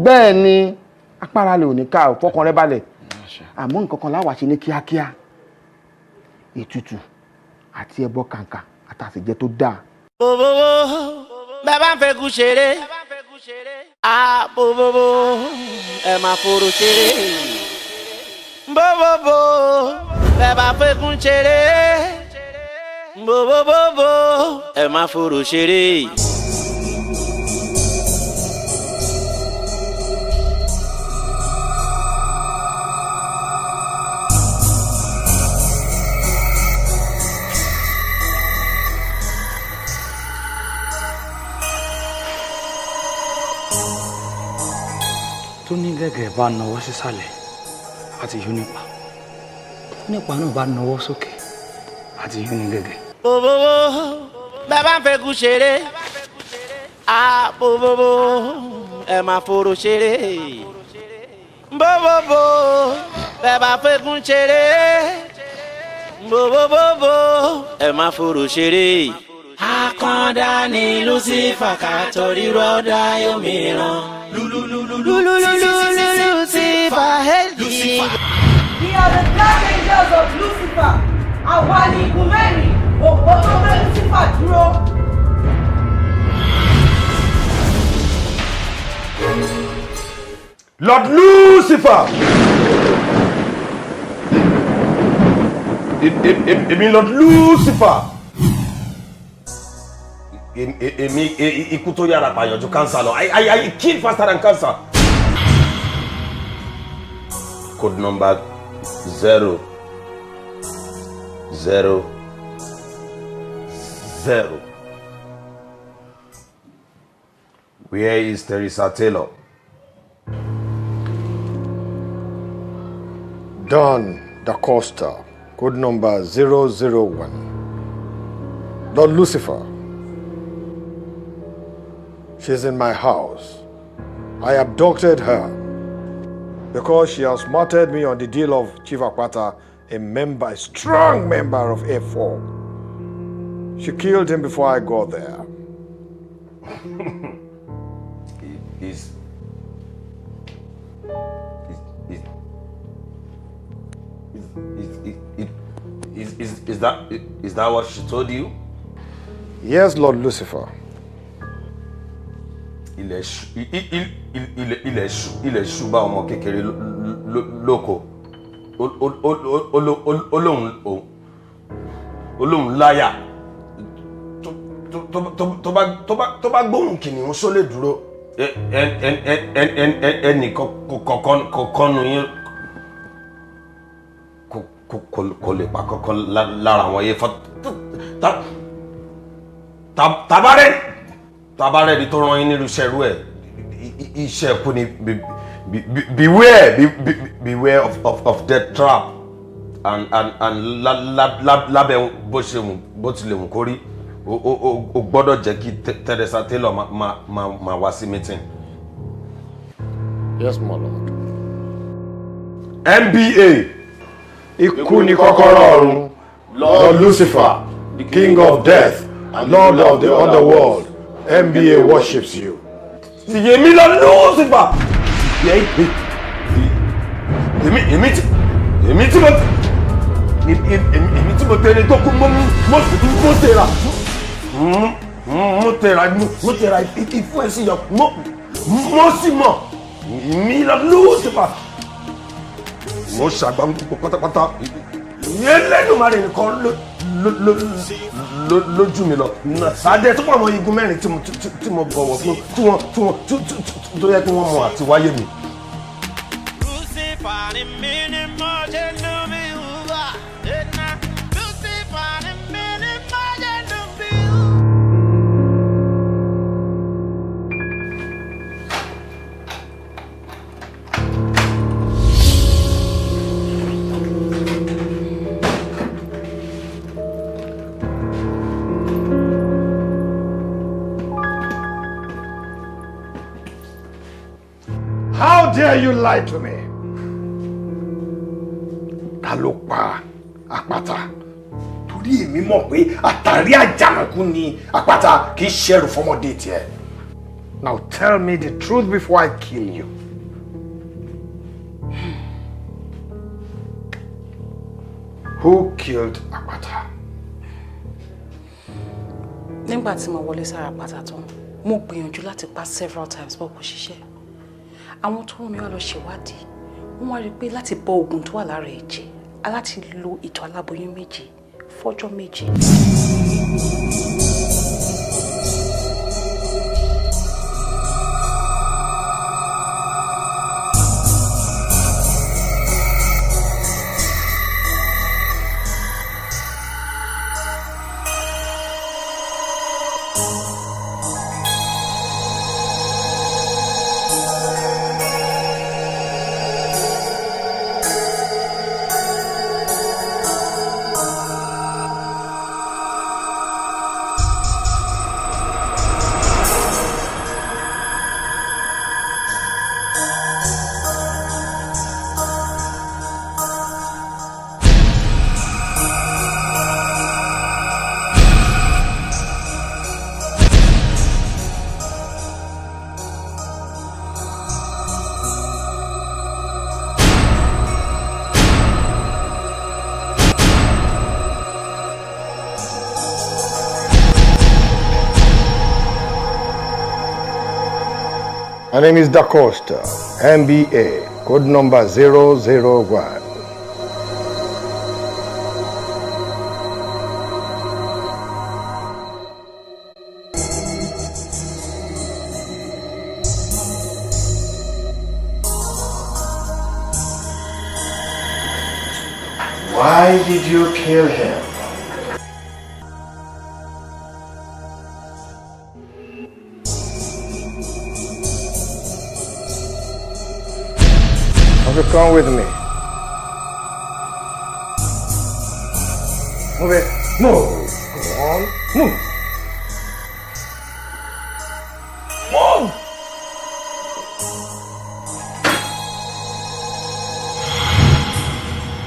bẹ́ẹ̀ ni apá ara rẹ̀ ò ní ká ò fọkàn rẹ balẹ̀ àmọ́ nǹkan kan láwàá ṣe ní kíákíá ètùtù àti ẹbọ kàǹkà àtàsìjẹ tó dáa. bòbòbò bẹ́ẹ̀ bá ń fẹ́ kú ṣeré bòbòbò ẹ máa fòrò ṣeré bòbòbò bẹ́ẹ̀ bá fẹ́ kú ṣeré bòbòbò ẹ máa fòrò ṣeré. tó ní gẹ́gẹ́ bá nawọ́ sísàlẹ̀ àti yún nípa nípa náà bá nawọ́ sókè àti yún ní gẹ́gẹ́. bòbòbò bẹ́ẹ̀ bá ń fẹ́ kú ṣeré bòbòbò ẹ máa fòrò ṣeré bòbòbò bẹ́ẹ̀ bá fẹ́ kú ṣeré bòbòbò ẹ máa fòrò ṣeré. Akọ́ndá ni Lucifer ká torí rọ́dá yóò mìíràn. Lucifer hẹ́lì. We are the dark angels of Lucifer. Àwa ni igun mẹ́rin, òpó tó gbé Lucifer dúró. Lord Lucifer! Èmi Lord Lucifer! Èmi ikú tó yára pààyàn ju cancer lọ. I kill faster than cancer. Code number 0 0 0. Where is Teresa Taylor? Don Da Costa, code number 001. Lord Lucifer. She's in my house. I abducted her because she has smarted me on the deal of Chief Akwata, a strong member of A4. She killed him before I got there. Is that what she told you? Yes, Lord Lucifer. Ilẹ̀ ṣú bá ọmọ kékeré lóko. Olóhùn láyà. Tó bá gbóhùn kìnìún ṣó lè dúró. Ẹnì kọ̀ọ̀kan nù yín kò lè pa kankan lára àwọn yẹn fọ́. Tabarẹ́ ni tó rán yín nínú iṣẹ́ irú ẹ̀ iṣẹ́ ẹ̀kú beware of death trap and lábẹ́ bó tilẹ̀ wù kó rí o gbọ́dọ̀ jẹ́ kí Teresa Taylor máa wá sí meeting. Yes, my lord. NBA. Ikú ni kọ́kọ́rọ́ ọ̀run, Lord Lucifer, the king of death, and lord of the underworld. NBA worships you. Yèmí lọ Lucifer. Èmi tí mo tẹ̀lé tó kú mo tẹ̀ra ìfún ẹ̀ sí yọ mo sì mọ̀ èmi lọ Lucifer. Mo ṣàgbà pátápátá Ẹlẹ́dùmarè nìkan lójú mi lọ. Adé tó pọ̀ àwọn igun mẹ́rin tí mo bọ̀wọ̀ fún tí wọ́n tó yẹ kí wọ́n mọ àti wáyé mi. How dare you lie to me? Ta ló pa àpáta? Torí èmi mọ̀ pé àtàrí àjànàkú ni àpáta kì í ṣẹrù fọmọdé tiẹ̀. Now tell me the truth before I kill you. Who killed àpáta? Nígbà tí mo wọlé sára àpáta tán, mo gbìyànjú láti pa several times bó kò ṣiṣẹ́. Àwọn tó wọ́n mi wá lọ ṣèwádìí wọ́n wá rí pé láti bọ oògùn tó wà lára ẹ̀jẹ̀ aláti lo ìtọ̀ aláboyún méje fọ́jọ́ méje. My name is Da Costa, MBA, code number 001. Why did you kill him? Come with me. Move it. Move. Go on. Move. Move.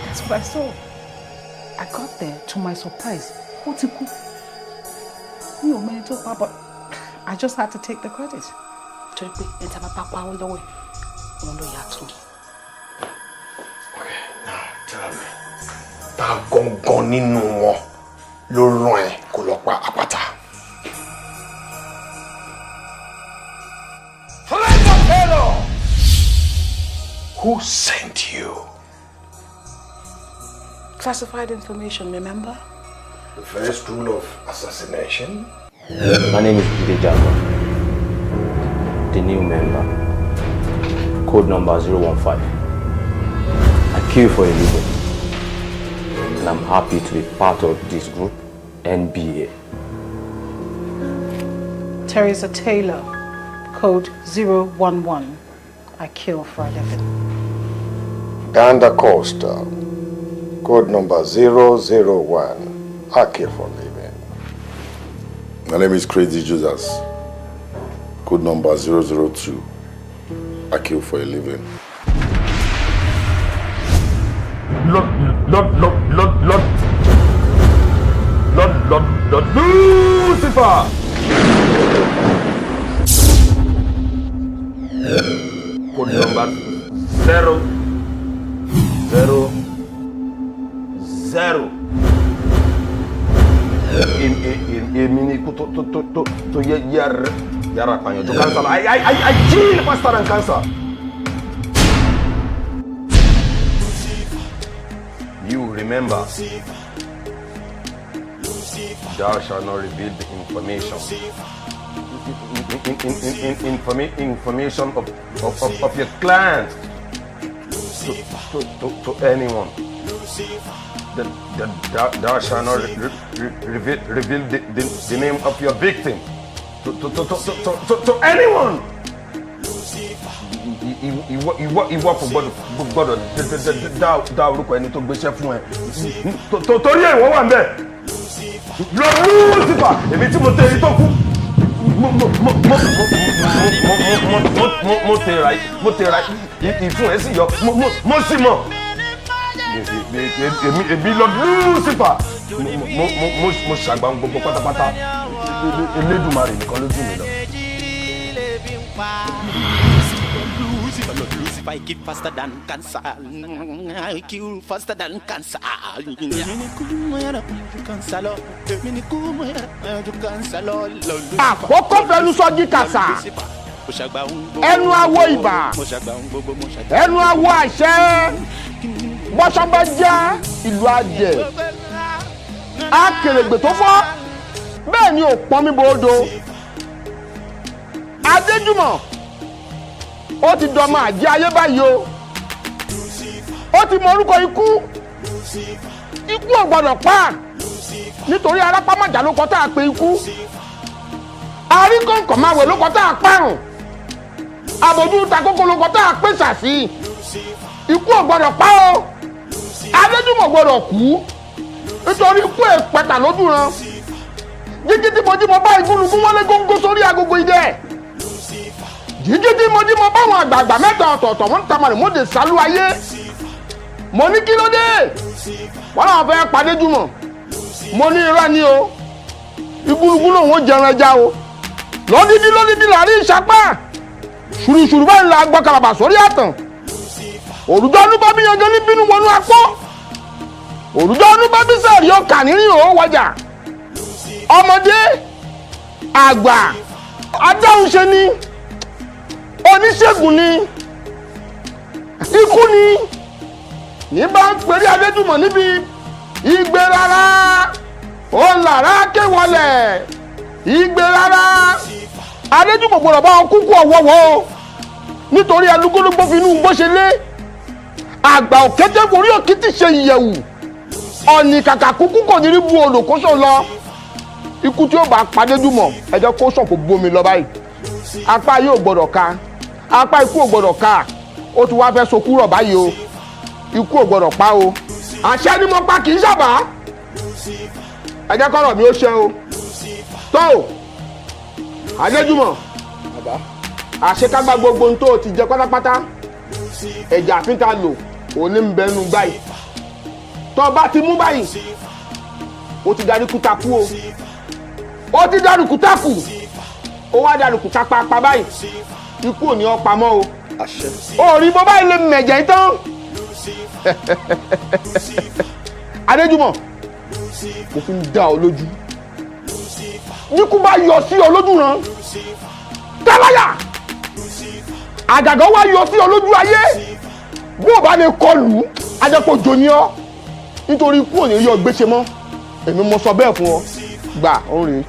That's what I saw. I got there to my surprise. What's it? No man told Papa. I just had to take the credit. Tell me, ta gangan nínú wọn ló rán ẹ kó lọ pa àpáta. Who sent you? Classified information, remember? The first rule of assassination? My name is Bimpe, the new member. Code number 015. I kill for a living, and I'm happy to be part of this group, NBA. Teresa Taylor, code 011. I kill for a living. Dan Da Costa, code number 001. I kill for a living. My name is Crazy Jesus. Code number 002. I kill for a living. Lord Lucifer! Code number 000. Èmi ni ikú tó yára pààyàn ju cancer. I kill faster than cancer. You remember, thou shalt not reveal the information of your client to anyone. Thou shalt not reveal the name of your victim to anyone. Ìwọ kò gbọ́dọ̀ dá orúkọ ẹni tó gbéṣẹ́ fún ẹ torí ẹ̀ wọ́n wà ńbẹ̀. Lọ Lucifer, èmi tí mo tẹ̀lé tó kú mo tẹ̀ra ìfún ẹ̀ sì yọ mo sì mọ̀ èmi lọ Lucifer mo ṣàgbà gbogbo pátápátá Elédùmarè nìkan ló jù mí lọ. Lucifer, I kill faster than cancer. I kill faster than cancer. Àkókò fẹnu sọ́jí kàsà. Ẹnu awo ibà. Ẹnu awo àṣẹ. Bọ́sọ́gbẹ́ jẹ́ ìlú àjẹ́. Akèrègbè tó fọ́. Bẹ́ẹ̀ ni ò pọ́nmi bòódo. Adéjùmọ̀. Ó ti dọmọ àjẹ́ ayé báyìí o. Ó ti mọ orúkọ ikú. Ikú ò gbọdọ̀ pa. Nítorí arápámọ̀jà ló kọ́ tá a pe ikú. Aríkọ̀ǹkọ̀ máa wẹ̀ ló kọ́ tá a parun. Àbójú takókó ló kọ́ tá a pè sàsí. Ikú ò gbọdọ̀ pa o. Adéjùmọ̀ gbọdọ̀ kú. Nítorí ikú èpẹ̀tà lójú ran. Jíjí tí mo jí mo bá igúnnugún wọlé góńgó sórí agogo idẹ. Jíjí tí mo jí mo bá àwọn àgbààgbà mẹ́ta ọ̀tọ̀ọ̀tọ̀ wọ́n ń tamarì mo dé sálú ayé. Mo ní kí ló dé? Wọ́n náà fẹ́ pàdé Jùmọ̀. Mo ní irọ́ ni o. Igúnnugún lòun ó jẹun ẹja o. Lódìdí làrí ìṣapá. Ṣùrùṣùrù báyìí la gbọ́ kalabà sórí àtàn. Òrùjọ́ ọdún bá bí yangan ní bínú wọnú apọ́. Òrùjọ́ ọdún bá bí sẹ́ẹ̀rì ọkà nírìn òun wọjà. Ọmọdé àgbà adáhunṣe ni oníṣègùn ni ikú ni ní bá ń pèrè Adéjùmọ̀ níbi igbe rárá ó làrá kéwọlẹ̀ igbe rárá Adéjùmọ̀ gbọ́dọ̀ bá wọn kúkú ọ̀wọ́wọ́ nítorí alúgbólógbó fi inú bó ṣe lé àgbà òkété forí òkìtì ṣe ìyẹ̀wù ọ̀nì kàkà kúkú kò ní rí bu olùkóso lọ ikú tí ó bá pàdé Jùmọ̀ ẹ jẹ́ kó sàn kó bomi lọ báyìí apá yóò gbọ́dọ̀ ká apá ikú ò gbọ́dọ̀ ká ó ti wá fẹ́ sokú rọ̀ báyìí o ikú ò gbọ́dọ̀ pa o àṣẹ ni mo pa kì í ṣàbá ẹ jẹ́ kọ́rọ̀ mi ó ṣe o tó Adéjùmọ̀ àṣekágbá gbogbo ohun tó o ti jẹ pátápátá ẹ̀jẹ̀ àfíntà lò òní ń bẹnu gbáyìí tó o bá ti mú báyìí o ti darí kútakú o ti darí kútakú o wá darí kútapapa báyìí ikú ò ní ọ pamọ́ o orí bó báyìí lè mẹ̀jẹ̀ yìí tán Adéjùmọ̀ mo fi ń dá ọ lójú níkú bá yọ sí ọ lójú ràn tẹ́láyà àgàgà wá yọ sí ọ lójú ayé bó o bá lè kọlù ajẹ́pọ̀ jò ní ọ nítorí ikú ò ní rí ọ gbéṣe mọ́ èmi mo sọ bẹ́ẹ̀ fún ọ gbà ó rèé.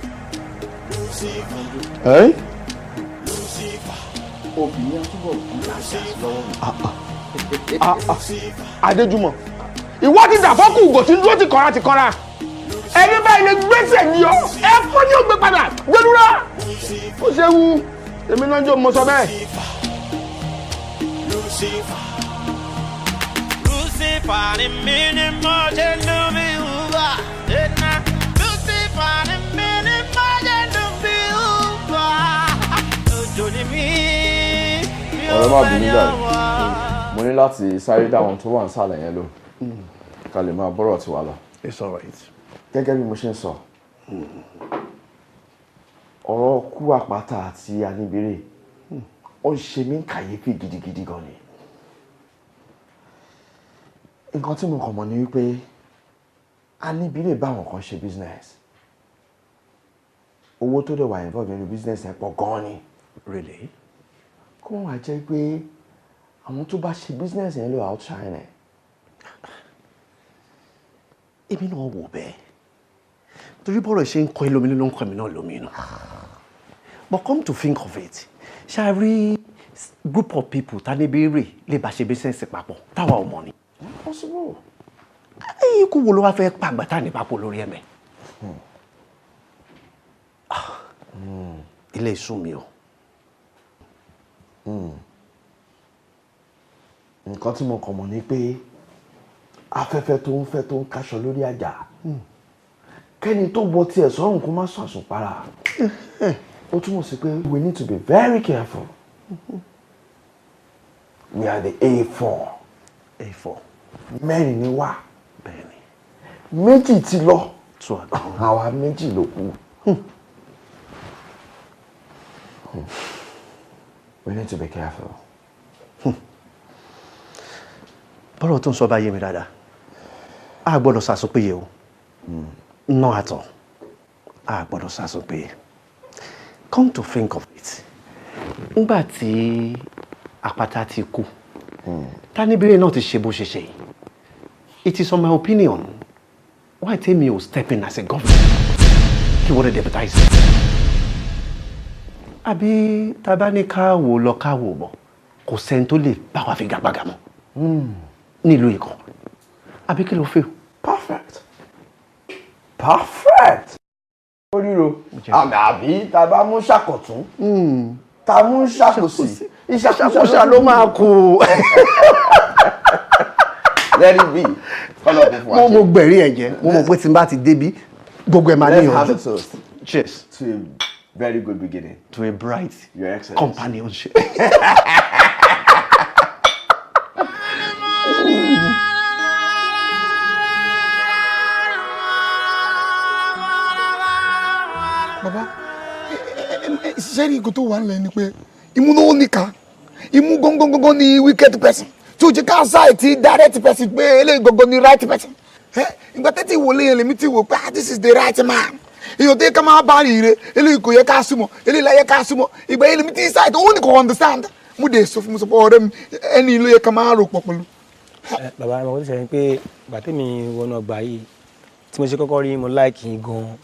obìnrin àtúbọ̀ kú láti lọ́wọ́ mi. Adéjùmọ̀ ìwọ ti dà fọ́kù ugò tí dúró ti kọ́ra ẹni báyìí lè gbèsè ní ọ ẹ fún ní ògbé padà gbẹdúrà ó ṣe wú èmi náà jọ mo sọ bẹ́ẹ̀. Lucifer. Lucifer ni mi ni mo ṣe lu mi wúwa. Lucifer ni mi ni mo ṣe lu mi wúwa. Ojo ni mi ọ̀rẹ́ má bínú jáde mo ní láti sáré dáwọn tó wà nísàlẹ̀ yẹn lò ká lè máa bọ́rọ̀ tiwa lọ. It's all right. gẹ́gẹ́ bí mo ṣe ń sọ ọ̀rọ̀ kú àpáta àti aníbèrè ó ń ṣe mí kàyéfì gidigidi gan ni. nǹkan tí mo kàn mọ̀ ni wípé aníbèrè báwọn kan ṣe business owó tó dẹ̀ wà involved nínú business yẹn pọ̀ gan ni. Really? kó wọ́n á jẹ́ pé àwọn tó bá ṣe business yẹn ló outshine ẹ̀. Èmi náà wò bẹ́ẹ̀ torí bọ́rọ̀ ṣe ń kọ́ ilómi ló ń kọ́ mi náà lómi inú. But come to think of it ṣe a rí group of people tánibérè lè bá ṣe business papọ̀ táwa ò mọ̀ ni. Possible. Ikú wo ló wá fẹ́ pàgbà tá ní papọ̀ lórí ẹ̀mẹ́? Ilé ìsún mi o. nǹkan tí mo kàn mọ̀ ni pé afẹ́fẹ́ tó ń fẹ́ tó ń kaṣọ lórí àjà kẹ́ni tó bọ tiẹ̀ sọ́run kó má sọ àsùnpara ó túmọ̀ sí pé we need to be very careful. We are the A4. A4. mẹ́rin ni wá méjì ti lọ àwa méjì ló kù. We need to be careful. Bọ́rọ̀ tó ń sọ bá yé mi dáadáa a gbọ́dọ̀ sàsopéye o náà àtọ̀ a gbọ́dọ̀ sàsopéye. Come to think of it nígbà tí àpáta ti kú tánibírè náà ti ṣe bó ṣe ṣe it is on my opinion why tèmi ò step in as a government kí wọ́n lè deputize àbí tábà ní ká wò lọ ká wò bọ̀ kò sẹ́ni tó lè bá wa fi gàgbàgà mọ́ nílùú ikọ̀ àbí kí ló fẹ́. Perfect. oríro àbí tábà mú ṣàkọ̀tún tá mú ṣàkóso ìṣàkóso ló máa kú. Let it be. mo gbẹ̀rí ẹ̀jẹ̀ mo mọ̀ pé tí n bá ti débi gbogbo ẹ̀ máa níyànjú. Let's have a toast. Cheers. To a very good beginning. To a bright companionship. Baba, ṣé rí nǹkan tó wà nílẹ̀ ni pé imú ló níka imú gangan ni wicked person tí o jẹ́ ká ṣáà ti direct person pé eléyìí gangan ni right person. Ìgbà tẹ́tí ìwòlé yẹn lèmi ti wò pé this is the right man. Èèyàn tó yẹ ká máa bá rí rẹ eléyìí kò yẹ ká súnmọ́ eléyìí la yẹ ká súnmọ́ ìgbà yẹn lèmi ti ṣáà tó òun nìkan understand. Mo dé sọ fún mi sọ pé ọ̀rẹ́ mi ẹni ló yẹ ká máa rò pọ̀ pẹ̀lú. Bàbá mi kò sẹ́yìn pé gbàtẹ́mi wọnú ọgbà yìí tí mo ṣe kọ́kọ́ rí mo like yín gan-an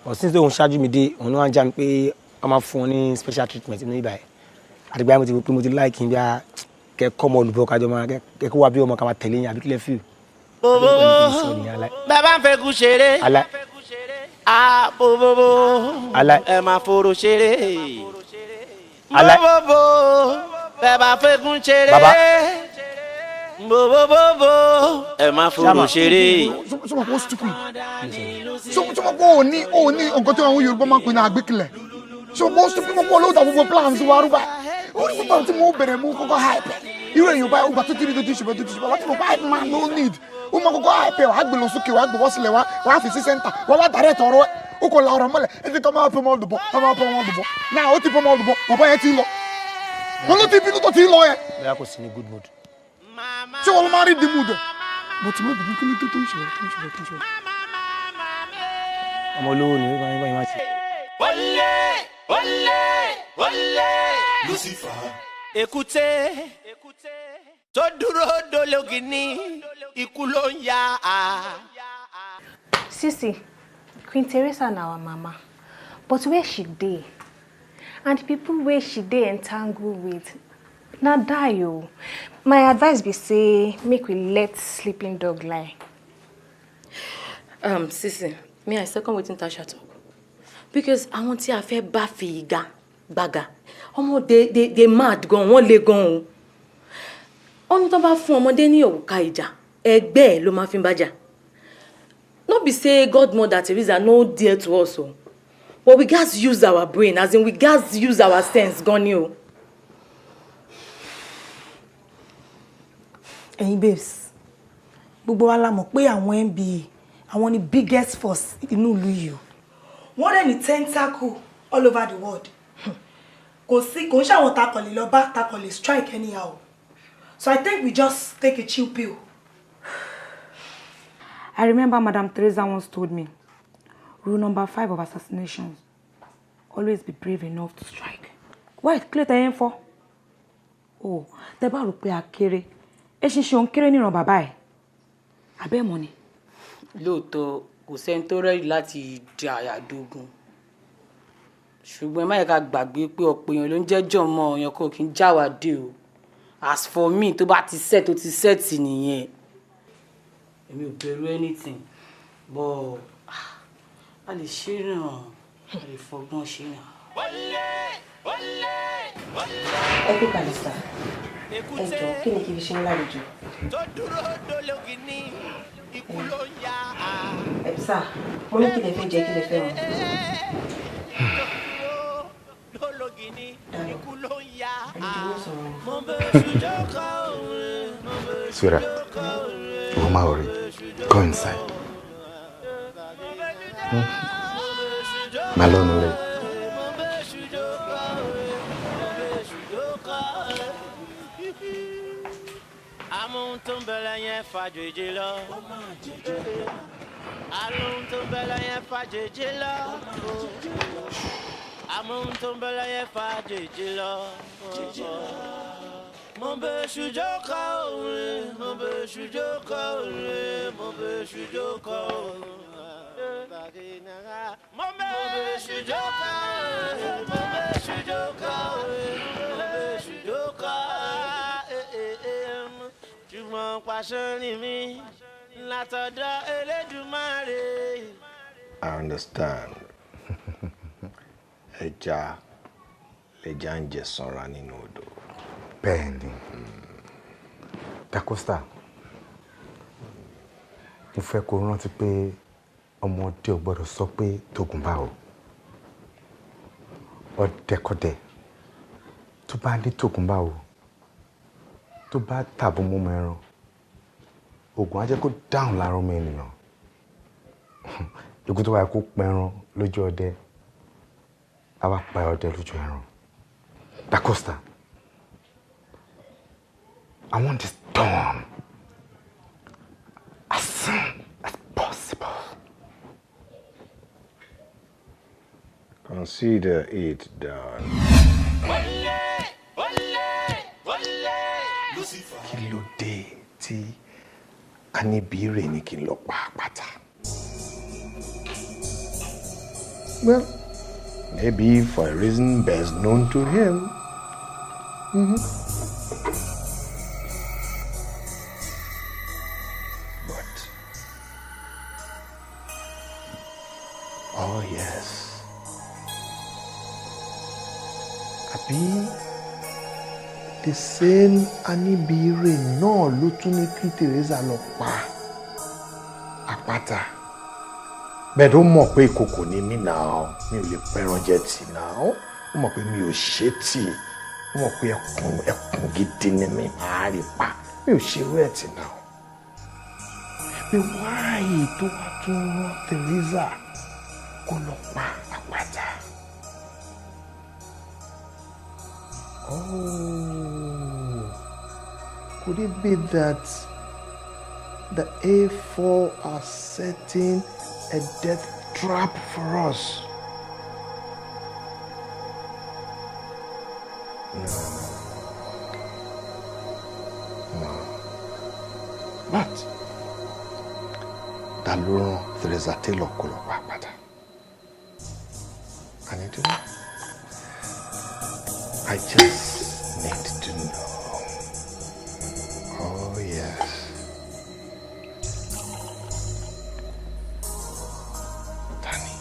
ọ̀sìn tó ń ṣáájú mi dé òun náà já mi pé wọ́n máa fún ọ ní special treatment ní ibà yẹn àdìgbà mo ti wò pé mo ti like yín bí a kẹ́kọ́ ọmọ olùbọ̀ kájọ máa kẹ́kọ́ wá bí ọmọ ká máa tẹ̀lé yín àbí kílẹ̀ fíù. Bobobo bàbá ń fẹ́ kú ṣeré bobobo ẹ máa fòrò ṣeré bobobo bàbá fẹ́ kú ṣeré bobobo ẹ máa fòrò ṣeré. Sọ́mọ̀ kó stupid sọ́mọ̀ kó o ní nǹkan tí àwọn Yorùbá máa ń pè ní àgbékilẹ̀ sọ́mọ̀ kó stupid mọ̀ kó lóòótọ́ gbogbo plans wa rúbà orí gbogbo tí mo bẹ̀rẹ̀ mú kọ́kọ́ hype irú èyàn báyìí ọgbà tó ti rí dojú ìṣẹ̀bẹ̀ láti mọ̀ hype man no need ó máa kọ́kọ́ hype wàá gbé lọ sókè wàá gbé wọ́ sílẹ̀ wàá fi sí center wàá wá dàrẹ́ tọ̀rọ̀ ó kò la ọ̀rọ̀ mọ́lẹ̀ ẹ ti kọ́ máa pẹ́ mọ́ ọ̀dùbọ̀ náà ó ti pẹ́ mọ́ ọ̀dùbọ̀ bàbá yẹn ti lọ wọn ló ti bínú tó ti lọ yẹn. bẹ́ẹ̀ kò sí ní good mood. ṣé wọn máa rí di mood ẹ bó ti mọ̀ bìbí kí ló tó ń ṣe. ọmọ olówó ni wọ́n máa ṣe. Olè Lucifer èkúté tó dúró dológi ní ikú ló ń yá a. Sisi, Queen Teresa na our mama, but where she dey and people where she dey entangle with na die o. My advice be say make we let sleeping dog lie. Sisi, me I second wetin Tasha talk. Because àwọn tí a fẹ́ bá fi ìga gbàgà ọmọ they mad gan wọ́n lè gan o Ó ní tó bá fún ọmọdé ní òrùka ìjà, ẹgbẹ́ ẹ̀ ló máa fi ń bájà. No be say Godmother Teresa no dear to us o. But we gats use our brain, as in we gats use our sense gan ni o. Ẹ̀yin babes, gbogbo wa la mọ̀ pé àwọn NBA, àwọn ni biggest force inú ìlú yìí o. Wọ́n dẹ̀ ní tentacle all over the world. Kò ń ṣàwọn takọ̀lì lọ bá takọ̀lì strike anyhow. So I think we just take a chill pill. I remember Madam Teresa once told me, rule number 5 of assassinations, always be brave enough to strike. Why? Clear the info. Oh, tẹ́ bá rò pé a kéré. Ẹ ṣinṣin òun kéré níran bàbá ẹ̀. Abẹ́ mọ̀ ni. Lóòótọ́ kò sẹ́ni tó rẹ́dì láti di àyàdógún. Ṣùgbọ́n má yẹ ká gbàgbé pé ọ̀pọ̀ èèyàn ló ń jẹ́jọ́ mọ́ ọ̀yàn kò kí ń jáwádé o. As for me, tó bá ti set ó ti set nìyẹn. Èmi ò bẹ̀rù anything. But a lè ṣe ràn, a lè fọgbọ́n ṣe ràn. Ẹ kú kàlẹ́ sá. Ẹ jọ̀ọ́ kí ni kí fi ṣe ń lálejò? Ẹ sá, mo ní kí lè fẹ́ jẹ kí lè fẹ́ mu. Sweetheart, don't worry. Go inside. Malone. Mon beijo joka ore, mon beijo joka ore, mon beijo joka ore. Mon beijo joka ore, mon beijo joka ore, mon beijo joka. Tu m'en passes mi, la tada Elédùmarè. I understand. Ẹja ń jẹ sanra nínú odò. Bẹ́ẹ̀ni. Dacosta, mo fẹ́ kó rántí pé ọmọdé ò gbọ́dọ̀ sọ pé tógun bá o. Ọdẹkọdẹ tó bá ní tógun bá o, tó bá tàbí mú ẹran, ogun á jẹ́ kó dáhùn lára ọmọ ènìyàn. Ikú tó wáyé kó pẹran lójú ọdẹ, á wá pa ọdẹ lójú ẹran. Dacosta, I want this done as soon as possible. Consider it done. Kí ló dé tí Anibire ní kí n lọ pa àpáta? Well, maybe for a reason best known to him. Oh yes. Àbí the same Anibire náà ló tún ní kí Teresa lọ pa àpáta. Bẹ́ẹ̀ ló mọ̀ pé ìkòkò ni mí náà, mi ò lè pẹran jẹ tì náà. Ó mọ̀ pé mi ò ṣe tì. Ó mọ̀ pé ẹkùn gidi ni mi máa rí pa. Mi ò ṣe irú ẹ̀ tì náà. Pé wáyé tó wá tún rán Teresa kó lọ pa àpáta. Oh, could it be that the A4 are setting a death trap for us? No. But ta ló rán Teresa Taylor kó lọ pa àpáta? I need to know. I just need to know. Oh, yes. Danny.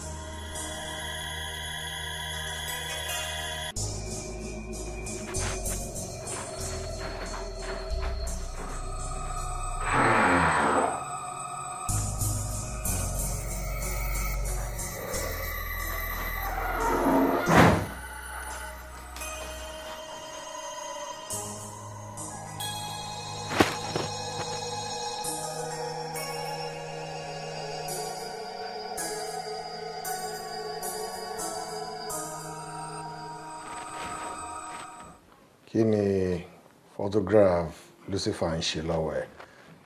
kí ni photograph Lucifer ń ṣe lọ́wọ́ ẹ̀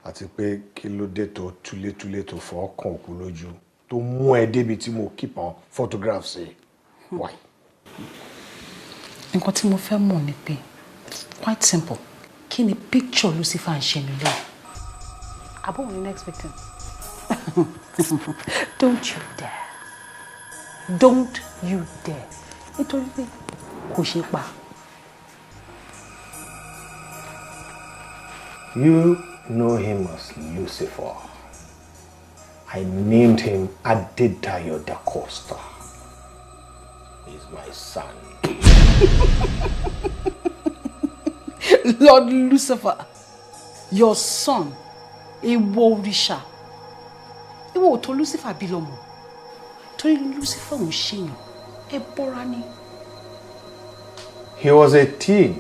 àti pé kí ló dé tó túlétúlé tó fọ́ kàn òkú lójú tó mú ẹ débi tí mo keep on photograph sí why. nǹkan tí mo fẹ́ mọ̀ ni pé quite simple kí ni picture Lucifer ń ṣe nílò àbúrò ní next victim. Don't you dare. Don't you dare. Nítorí pé kò ṣe pa. You know him as Lucifer. I named him Adebayo da Costa. He's my son. Lord Lucifer, your son, ìwọ òrìṣà. Ìwọ ò tó Lucifer bí lọ́mọ. Torí Lucifer ò ṣèyàn, ẹ bọ́ra ni. He was a teen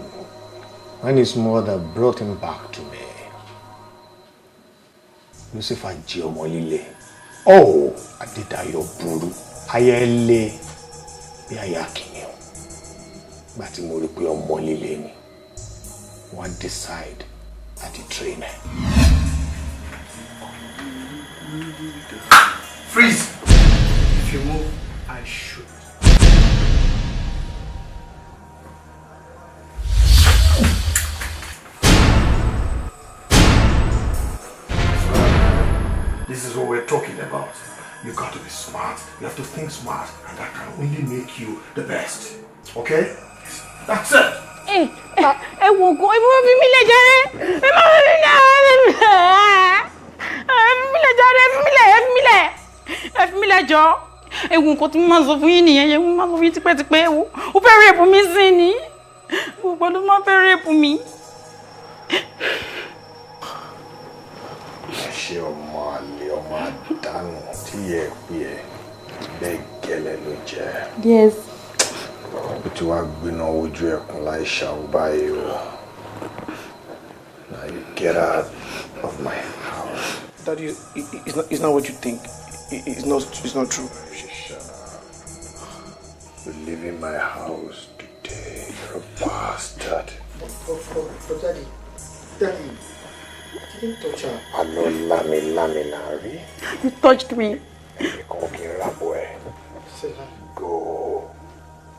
when his mother brought him back to me. Lucifer jí ọmọ líle. Oh, Adebayo burú. Aya ẹlẹ́ bí aya kìnìún. Gbà tí mo rí pé ọmọ líle ni. Wọ́n decide láti train ẹ. Freeze! If you move, I shoot. This is what we're talking about. You got to be smart. You have to think smart, and that can only make you the best. Okay? That's it. Ẹ wo go, ẹ má fi mí lẹ̀ jàre. Ẹ má fi mí lẹ̀. Ẹ fi mí lẹ̀ jàre, ẹ fi mí lẹ̀, ẹ fi mí lẹ̀. Ẹ fi mí lẹ̀ jọ̀ọ́. Ẹ wo nǹkan tí mo máa sọ fún yín nìyẹn, ẹ wo máa sọ fún yín tipẹ́tipẹ́ ẹ wo. Ó fẹ́ rape mi sí ni. Gbogbo ló máa fẹ́ rape mi. Ẹ ṣe ọmọ àlè ọmọ àdánù tí ẹ pè ẹ bẹ́ẹ̀ gẹ́lẹ́ ló jẹ́. Yes. Ó ti wá gbiná ojú ẹkùn láì ṣàwọ̀ báyìí o. Now you get out of my house. Daddy, it's not what you think. It's not true. Shut up. You're leaving my house today. You're a bastard. But Daddy, I didn't touch her. I know Lami Larry. You touched me. Go.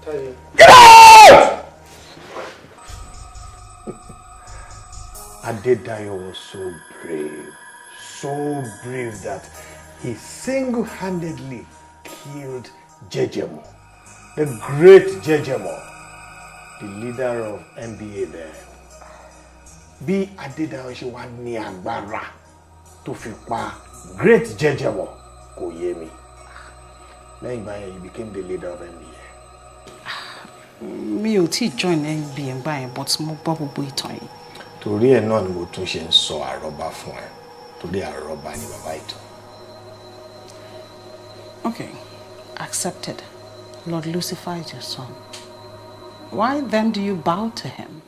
Daddy. Get out! Adebayo was so brave that he single-handedly killed Jejemo, the great Jejemo, the leader of NBA there. Bí Adebayo ṣe wá ní agbára tó fi pa great Jejemo kò yé mi. Lẹ́yìn ìgbà yẹn, he became the leader of NBA. Mi ò tí join NBA báyìí, but mo gbọ́ gbogbo ìtàn yìí. Torí ẹ̀ náà ni mo tún ṣe ń sọ àrọ́bá fún ẹ. Torí àrọ́bá ni bàbá ìtàn. Okay, accepted. Lord Lucifer is your son. Why then do you bow to him?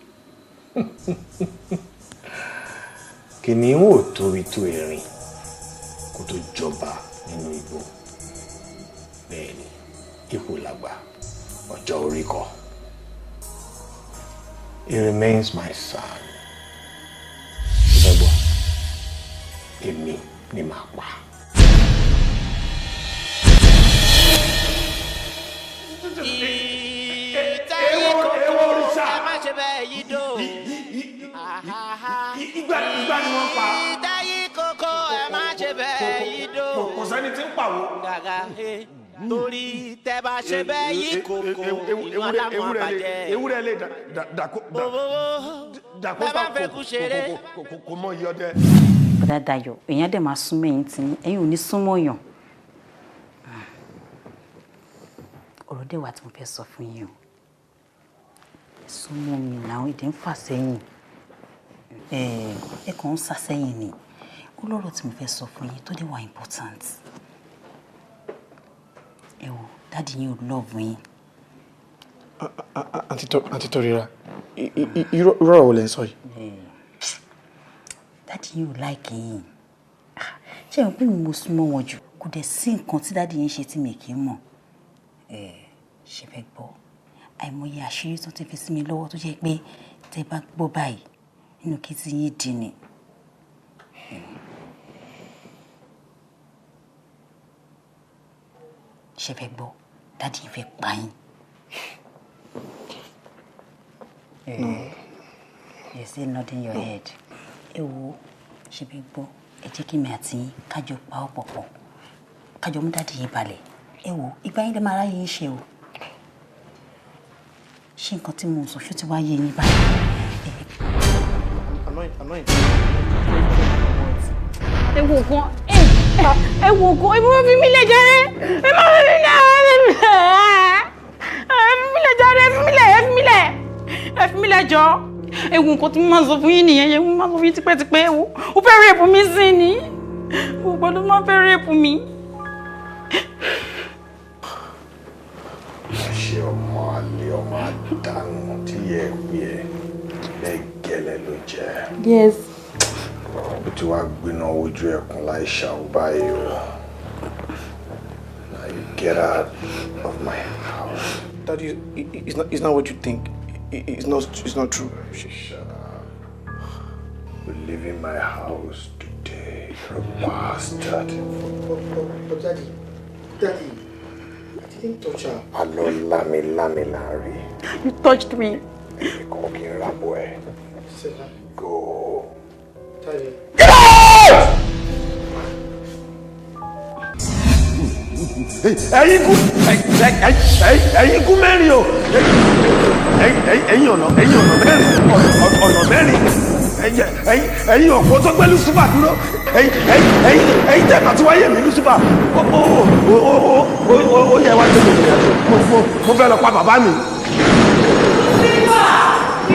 Kìnìún ò tóbi tó erin kó tó jọba nínú igbó. Bẹ́ẹ̀ni, ipò làgbà, ọjọ́ orí kọ́. He remains my son. Ṣùgbọ́n èmi ni màá pa. Ìgbà ni wọ́n pa. Ìdáyí kókó ẹ má ṣe bẹ́ẹ̀ yí dò. Kò sẹ́ni tí ń pàwọ́. Gàgà torí tẹ bá ṣe bẹ́ẹ̀ yí kókó ìwọ́n láwọn àbàjẹ́. Ewúrẹ́ lè dàkó. Bẹ́ẹ̀ bá fẹ́ kú ṣeré. Kò mọ iye ọdẹ. Bọ̀dá Dayọ̀, èèyàn dẹ̀ máa súnmọ́ ẹ̀yin tí ẹ̀yin ò ní súnmọ́ yàn. Ọ̀rọ̀ dẹ̀ wà tí mo fẹ́ sọ fún yín o. Súnmọ́ mi làwọn èdè ń fà sẹ́yìn. Ẹ kàn ń sá sẹ́yìn ni. Ó lọ́rọ̀ tí mo fẹ́ sọ fún yín tó dẹ̀ wà important. Ẹ wò, dáàdì yín ò lọ́ọ̀bù yín. Àǹtí Torira, irú ọ̀rọ̀ wo lẹ ń sọ yìí? Dáàdì yín ò láìkì yín. Ṣé ẹ̀ ń pè mí mo súnmọ́ wọn jù? Kò dẹ̀ sí nǹkan tí dáàdì yín ṣe tí mi kì í mọ̀. Ṣe fẹ́ gbọ́. àìmọye àṣírí tó ti fi sí mi lọ́wọ́ tó jẹ́ pé tẹ́ bá gbọ́ báyìí inú kí ti yín dì ní. ṣe fẹ́ gbọ́ dáàdì fẹ́ pa yín. You still nodding your head. Ẹ wo ṣe fẹ́ gbọ́ ẹ jẹ́ kí mi àti yín kájọ pa ọ́ pọ̀pọ̀ kájọ mú dáàdì yín balẹ̀. Ẹ wo ìgbà yín lè máa ráyè yín ṣe o. Ṣé nǹkan tí mo sọ ṣó ti wá yé yín báyìí? Ẹ wo gan ẹ wo gan ẹ má fi mí lẹ̀ jàre ẹ má fi mí lẹ̀ ẹ fi mí lẹ̀ jọ ẹ wo nǹkan tí mo máa sọ fún yín nìyẹn ẹ máa sọ fún yín tipẹ́tipẹ́ ẹ wo ó fẹ́ rèépù mi sí ni gbogbo ló máa fẹ́ rèépù mi. ṣé ọmọ àlè ọmọ àdánù tí yẹ pé ẹ bẹ́ẹ̀ gẹ́lẹ́ ló jẹ́. Yes. ó ti wá gbiná ojú ẹkùn láì ṣàwọ báyìí o. Now you get out of my house. Daddy, it's not what you think. It's not true. Shut up. You're leaving my house today. You're a bastard. But Daddy, I didn't touch her. Hello, Lami Larry. You touched me. Go. Daddy. Get out! ẹ̀yin kú mẹ́rin o ẹ̀yin ọ̀nà mẹ́rin ẹ̀yin ọ̀pọ̀ tó gbé Lucifer dúró ẹ̀yin tẹ̀ka tí wáyé mi Lucifer ó yẹ wá tó lè mo fẹ́ lọ pa bàbá mi.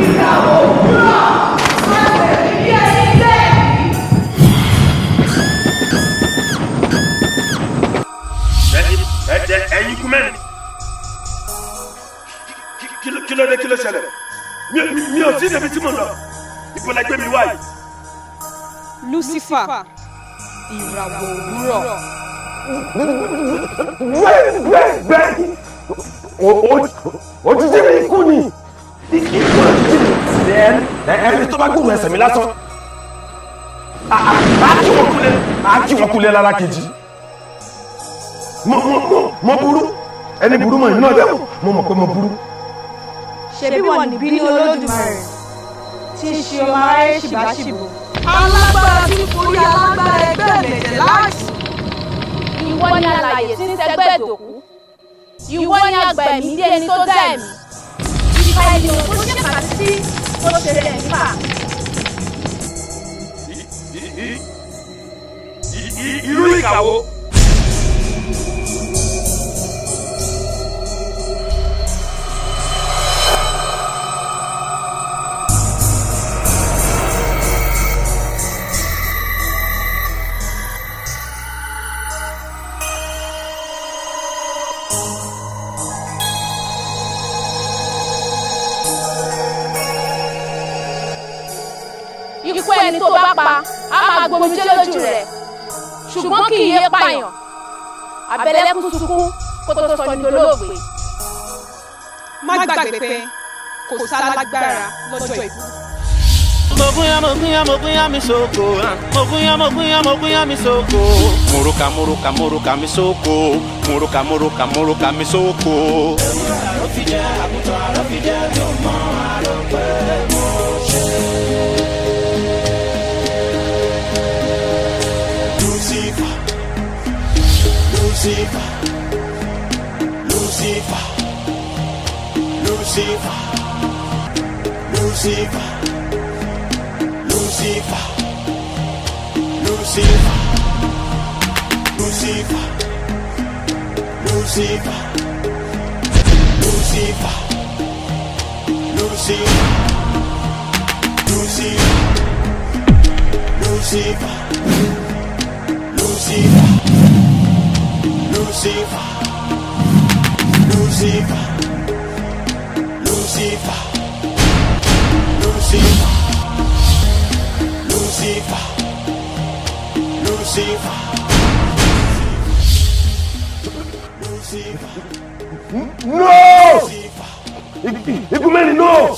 ìyàwó òwúrọ̀ máa tẹ̀lé bí ẹni tẹ́ẹ̀mí. ẹ̀yin kú mẹ́rin kí ló dé kí ló ṣẹlẹ̀ mi ò sí débi tí mo lọ ìbọ̀lẹ̀ gbé mi wáyé. Lucifer ìràwọ̀ òwúrọ̀. bẹ́ẹ̀ òtítí mi ikú ni ikú òtítí mi ẹni tó bá gbóhùn ẹsẹ̀ mi lásán á kí wọn kulẹ̀ lára kejì mo burú ẹni burú mọ iná dẹ mo mọ̀ pé mo burú. ṣebí wọn ní bínú Olódùmarè tí ń ṣe ọmọ aráyé ṣìbáṣìbò. alágbára tí ń forí alágbára ẹgbẹ́ mẹ̀jẹ̀ láàṣì. Ìwọ ni alààyè tí ń ṣẹgbẹ́ ìdòkú. Ìwọ ni àgbà ẹ̀mí dé ẹni tó dá ẹ̀mí. Ìka ènìyàn tó ṣe pàtí tó ṣe rẹ̀ nípa. Irú ìkàwó. Ikú ẹni tó bá pa á máa gbomijé lójú rẹ̀ ṣùgbọ́n kì í yé pààyàn àbẹ̀lẹ́kún sunkún kó tó sọ ní olóògbé. má gbàgbé pé kò sálágbára lọ́jọ́ ikú. Mogunya mi soko. Mogunya mi soko. Muruka mi soko. Muruka mi soko. Arofije tó mọ àròpé mo ṣe. No! No!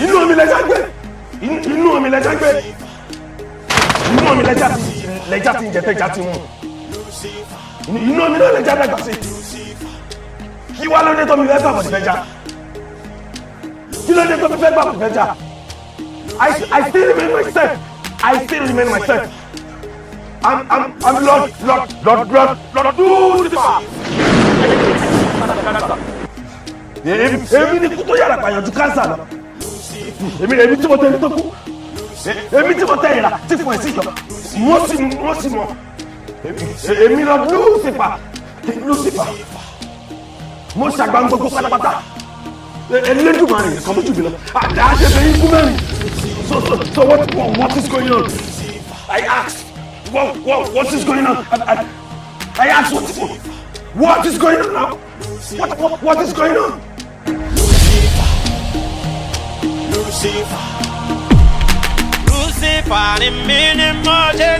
Inú mi lẹ́jà gbé! Inú mi lẹ́jà gbé! Inú mi lẹ́jà ti ń jẹ tẹ́jà ti mú. Inú mi náà lẹ́jà dàgbà sí. Kí wá lóde tó mi fẹ́ gbà bọ̀dì fẹ́jà? Kí lóde tó mi fẹ́ gbà bọ̀dì fẹ́jà? I still remain myself. I still remain myself. I'm Lord Lucifer. Èmi ni kú tó yára pààyàn ju kánsà lọ. Èmi tí mo tẹ̀lé tó kú. Èmi tí mo tẹ̀lé la tí fún ẹ̀ sí jọ. Mo sì mọ̀. Èmi lọ Lucifer. Mo ṣàgbà gbogbo pátápátá. Elédùmarè nìkan lójú mi lọ. Àṣẹfẹ̀ yín kú mẹ́rin. So what is going on? I asked. What is going on? I asked what is going on now? What is going on? Lucifer ni mí ni mo ṣe